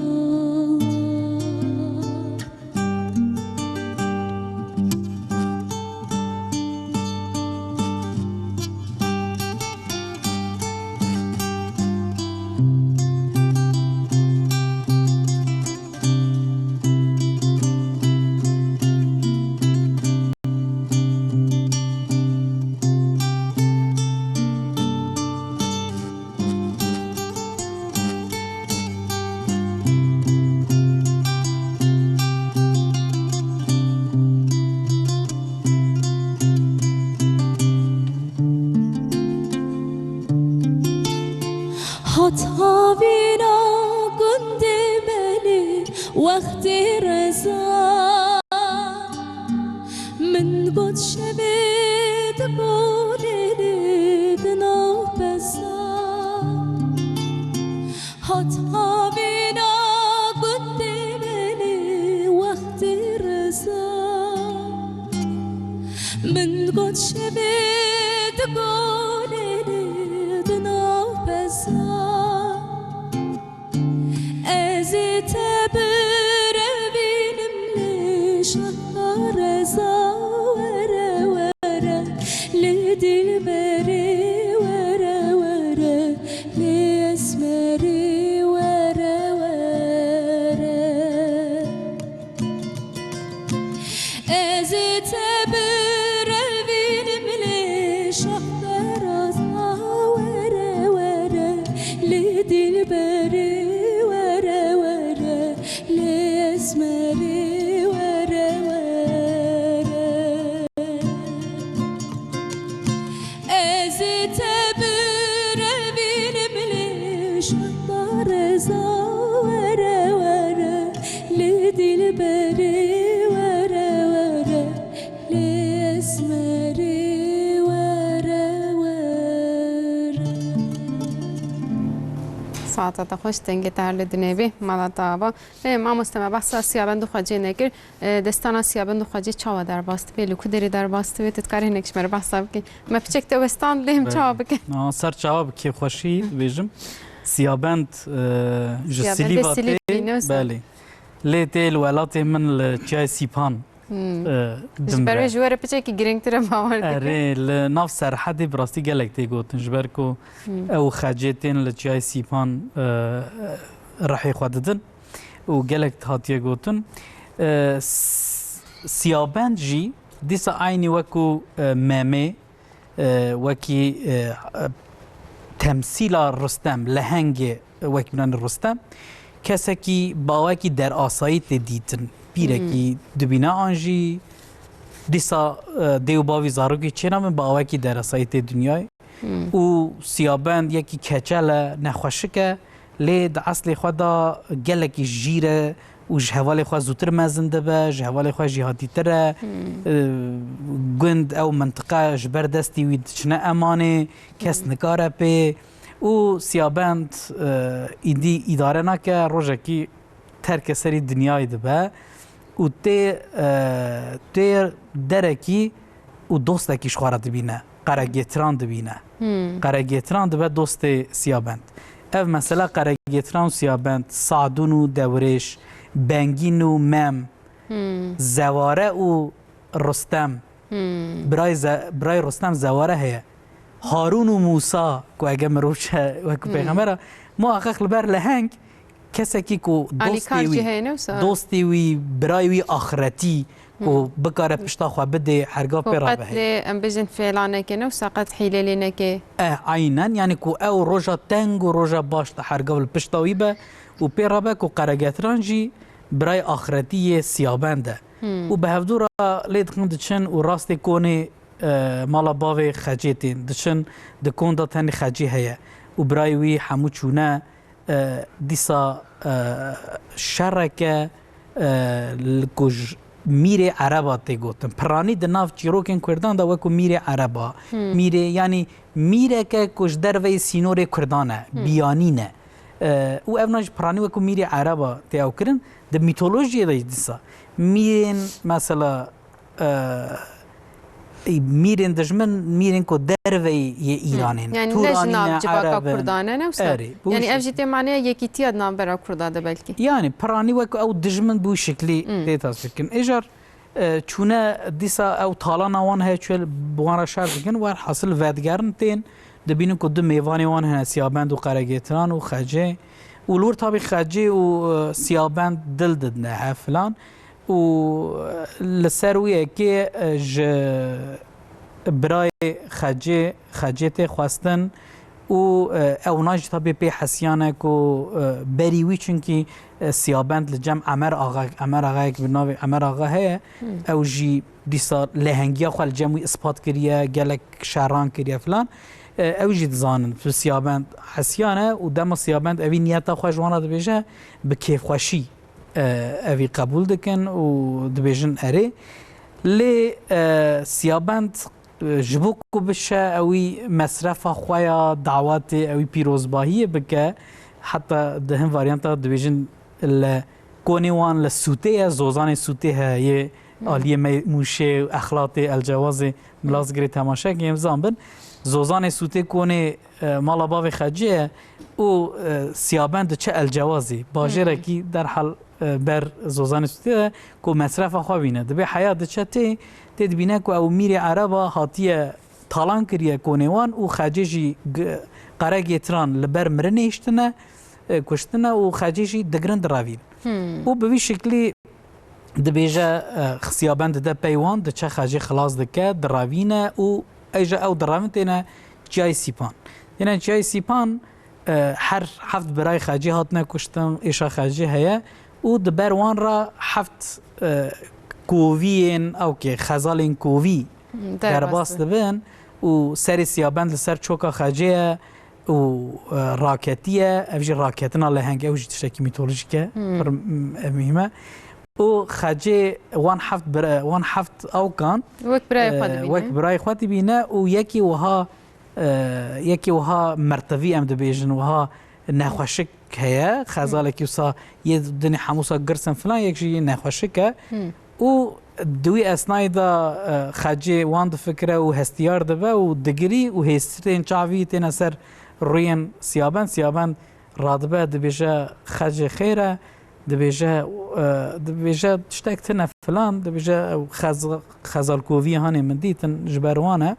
Hata bina قدمني وقت رضا من قد شبت قولي بنوبسا hata bina قدمني وقت رضا من قد شبت قولي بنوبسا ezite bir evinimle ليسمري ورا ورا أزت بربين مليش طارزة ورا ورا لدي البري ورا ورا ليسمري ورا ورا ساعتا خوش تنگی تر لدنیبی مالاتابا ما مستمع بحث سیابند خواجی نکر دستان سیابند خواجی چاوا در باست بیلو کدری در باست بی تتکاری هنکش مر بحث بکی ما پچک دوستان لیم چاوا بکی سر چاوا بکی خوشی بیجم سیابند سیابند جسیلی بله لیتی الولات من لچای سیپان جبر جوار پچکی گرینگ تر باور اره لناف سرحدی براستی گلک تی گوتن جبر کو او خجیتین لچای سیپان رحی خوددن و گلک هاتیه گوتن سیابند جی دیسا عینی وکو مامه وکی تمثیل رستم لهنگ وکیلان رستم کسی که باوکی در آسایی دیدن پیره که دبینا آنجی دیسا دیو باوی زاروکی چه نام باوکی در آسایی دنیای و سیابند یکی کچل نخوشکه لید اصل خدا گلکی جیره و جهوال خوا زودتر مزنده به جهوال خوا جهادی تره گند او منطقه جبر دستی وید چنه امانه کس نکاره پی و سیابند ایدی اداره نکه روژه که ترک سری دنیای دبه و تی درکی و دوستکیش خواره دبینه قرگیتران دبینه قرگیتران دبه دوست سیابند اف مثلا قرگیتران و سیابند سعدون و دورش بنگین و مم زواره و رستم برای رستم زواره هیه هارون و موسی که اگه مروش و که پیغمبره ما اخخ لبر لهنگ کسی که دوستی وی برای وی آخرتی و بکاره پشتا خواه بده حرگاه پیرا بهی قتل ام بجن فعلانه که نو ساقت حیله نکه عینا یعنی که او روژا تنگ و روژا باش حرگاه پشتاوی به و پیرا به که قرگتران جی برای آخرتی سیابنده و به هفدورا لید خند چن و راست کنه مالا باوی خجیتین دچن دکون دا تنی خجی هیا و برای وی همو چونه دیسا شرکه لکوش میره عربا تی گوتن پرانی دناف چیروکن کردان دا وکو میره عربا میره یعنی میره که کش دروی سینور کردانه بیانینه او اوناش پرانی وکو میره عربا تی او کرن د میتولوژی دا دیسا میرین مثلا میرین دجمن میرین کو دروی ایرانین یعنی نجناب جباکا کردانه نوسا یعنی افجیت معنی یکی تیاد نام برا کرداده بلکی یعنی پرانی وکو او دجمن بو شکلی دیتاز بکن ایجار چونه دیسا او طالان وان های چول بوان شهر بکن و حاصل ودگرن تین دبینن کو دو میوانی وان هن سیابند و قرگیتران و خجه و لور تابی خجه و سیابند دل ددنه فلان و لسرویه که برای خجه خواستن و اوناج تابی پی حسیانه که بریوی چونکی سیابند لجم عمر آقا که بناوی عمر آقا هیه او جی دیسا لهنگی خواه لجموی اثبات کریه گلک شهران کریه فلان او جی دزانن تو سیابند حسیانه و دم سیابند اوی نیتا خواه جوانا دبیجه به کیف خوشی اوی قبول دکن و دبیجن اره لی سیابند جبو کو بشه اوی مصرف خواه دعوات اوی پیروزباهی بکه حتی دهم واریانتا دبیجن کونی وان لسوته زوزان سوته یه آلیه موشه اخلاط الجواز ملازگری تماشا که امزان بن زوزان سوته کونه مالا باوی خجیه و سیابند چه الجوازی باجره کی در حال بر زوزان سوته که مصرف خوابینه دبی حیات چه تی تدبینه که او میری عربا هاتیه طالان کریه کونیوان و خجیجی قرگی تران لبر مرنیشتنه کشتنه و خجیجی دگرن دراوین و به وی شکلی دبیجه سیابند ده پیوان ده چه خجی خلاص دکه دراوینه و ایجا او دراوین تینه جای سیپان تینه جای سیپان هر هفت برای خجی هات نکشتن ایشا خجی هیا و دبر وان را حفت کوویین او که خزالین کووی در باس دبن و سر سیابند لسر چوکا خجه و راکتیه اوجی راکتنا لهنگ اوجی تشکی میتولوژیکه پر مهمه و خجه وان حفت او کان وک برای خواتی بینه و یکی وها مرتبی ام دبیجن وها نخوشک هيا خزالك يوصا يدني حموسا قرسن فلان يكشي نخوشكه و دوي اسنايدا خاجي واند فكره و هستيار دبا و دغري و هستين چاوي تن اثر روين سيابان رادبه دبيجا خاجي خيره دبيجا تشتكتنا فلان دبيجا خزال كوفي هاني من ديتن جبروانه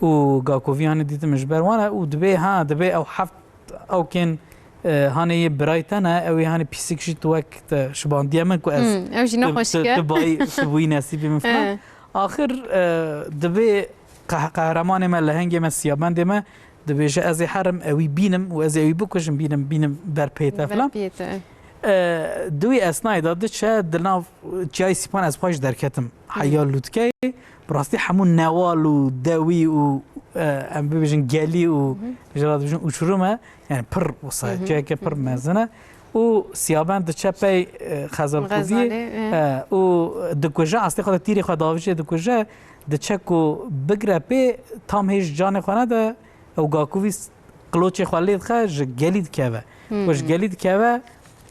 و غاكوفي هاني ديتن جبروانه و دبي او حفت او كان هاني برايتنا او هاني بيسكشي توقت شبان ديما كو از اوجي نخوشكه تبوي نصيبي من فلان اخر دبي قهرمان ما لهنگ ما سيابان ديما دبي جا از حرم اوي بينم و از اوي بكوشم بينم بر بيتا فلان دوي اسناي داد چه دلنا جاي سيبان از پاش دركتم حيال لوتكي براستي حمون نوال و داوي و ام بيجن جالي و جراد بيجن uçuruma yani pır olsa çeke pır mezene و سیابان دچپی خزال خوزی و دکوجا اصلی خود تیری خود آویشه دکوجا دچکو بگره پی تام هیچ جان خانه ده او گاکویس قلوچه خالید خج گلید کهوه وش گلید کهوه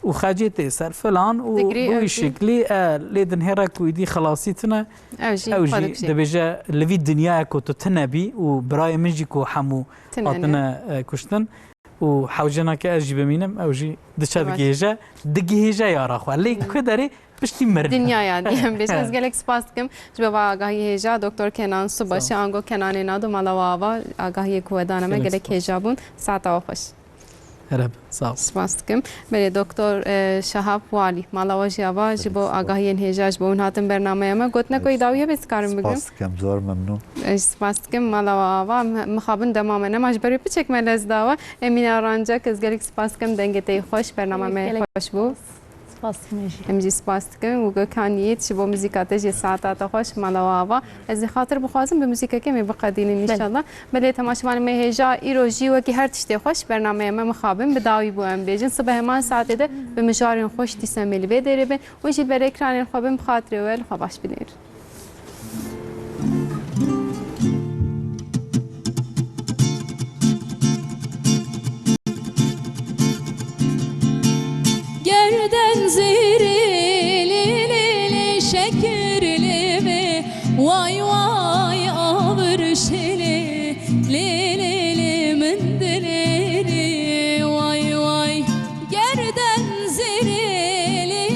و خجیت سر فلان و بوی شکلی لیدن هر کویدی خلاصیتنا اوجی دبیجا لوی دنیا کو تو تنبی و برای منجی کو حمو آتنا کشتن و حوجنا که اجی بمینم اوجی دچادگیجا دگیجا یارا خو لی کدری پشتی مرد دنیا یادی هم بیش از گلک سپاس کم جب آگاهی هجا دکتر کنان صبحش آنگو کنان نادو ملاواوا آگاهی کودانم گلک هجابون ساعت خوش رب صاحب سپاس کم بله دکتر شهاب والی ملاوا جواب جب آگاهی هجاج بون هاتم برنامه ما گفت نکوی داویه بس کارم بگم سپاس کم زار ممنون سپاس کم ملاوا مخابن دمامه نماش بری بچک ملز داوا امین آرانجا کز گلک سپاس کم دنگتی خوش برنامه ما خوش بو امجی سپاس کم و گکانیت شبو موزیکات جی ساعات خوش ملاوا از خاطر بخوازم به موزیک که می بقدین ان شاء الله بله تماشامان ما هجا ایروجی و کی هر تشتی خوش برنامه ما مخابن به داوی بو ام بیجن صبح ما ساعت ده به مجارن خوش تسملی به دربن و جی بر اکران خوابم خاطر ول خوابش بنیر Gerden zirili şekerli mi vay vay avırşeli lili mendili vay vay gerden zirili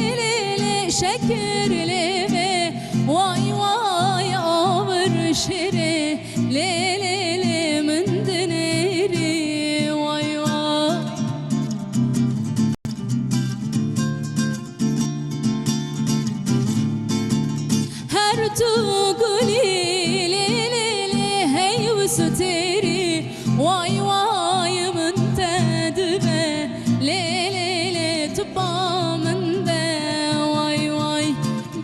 şekerli mi vay vay avırşeli lili mendili vay vay تو گلی لیلی هی و ستیری وای وای من تدبه لیلی تبا من ده وای وای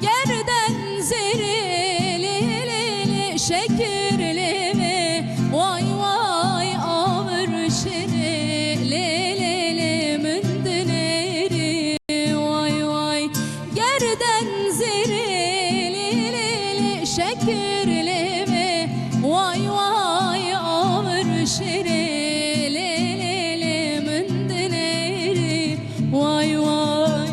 گردن زیری لیلی شکرلی می وای وای آور شری لیلی من دنیری وای وای گردن زیری şekerli mi vay vay ağır şeri lelele mendineri vay vay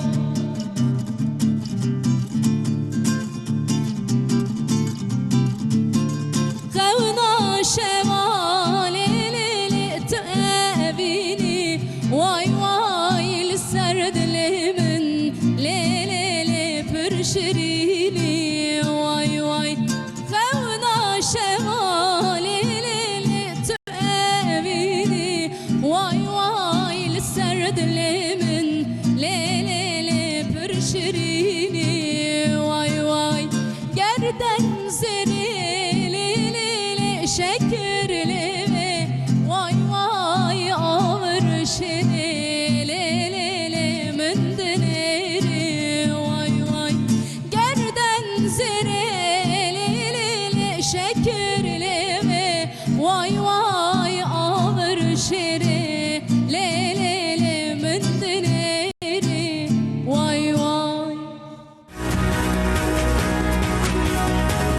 kavna şevali lele tevini vay vay serdlemin lelele pürşerini şevali lili tevini vay vay serdlemin lelele pürşirini vay vay gerden zeri lili şekerli mi vay vay ağır şeri lelele mendineri واي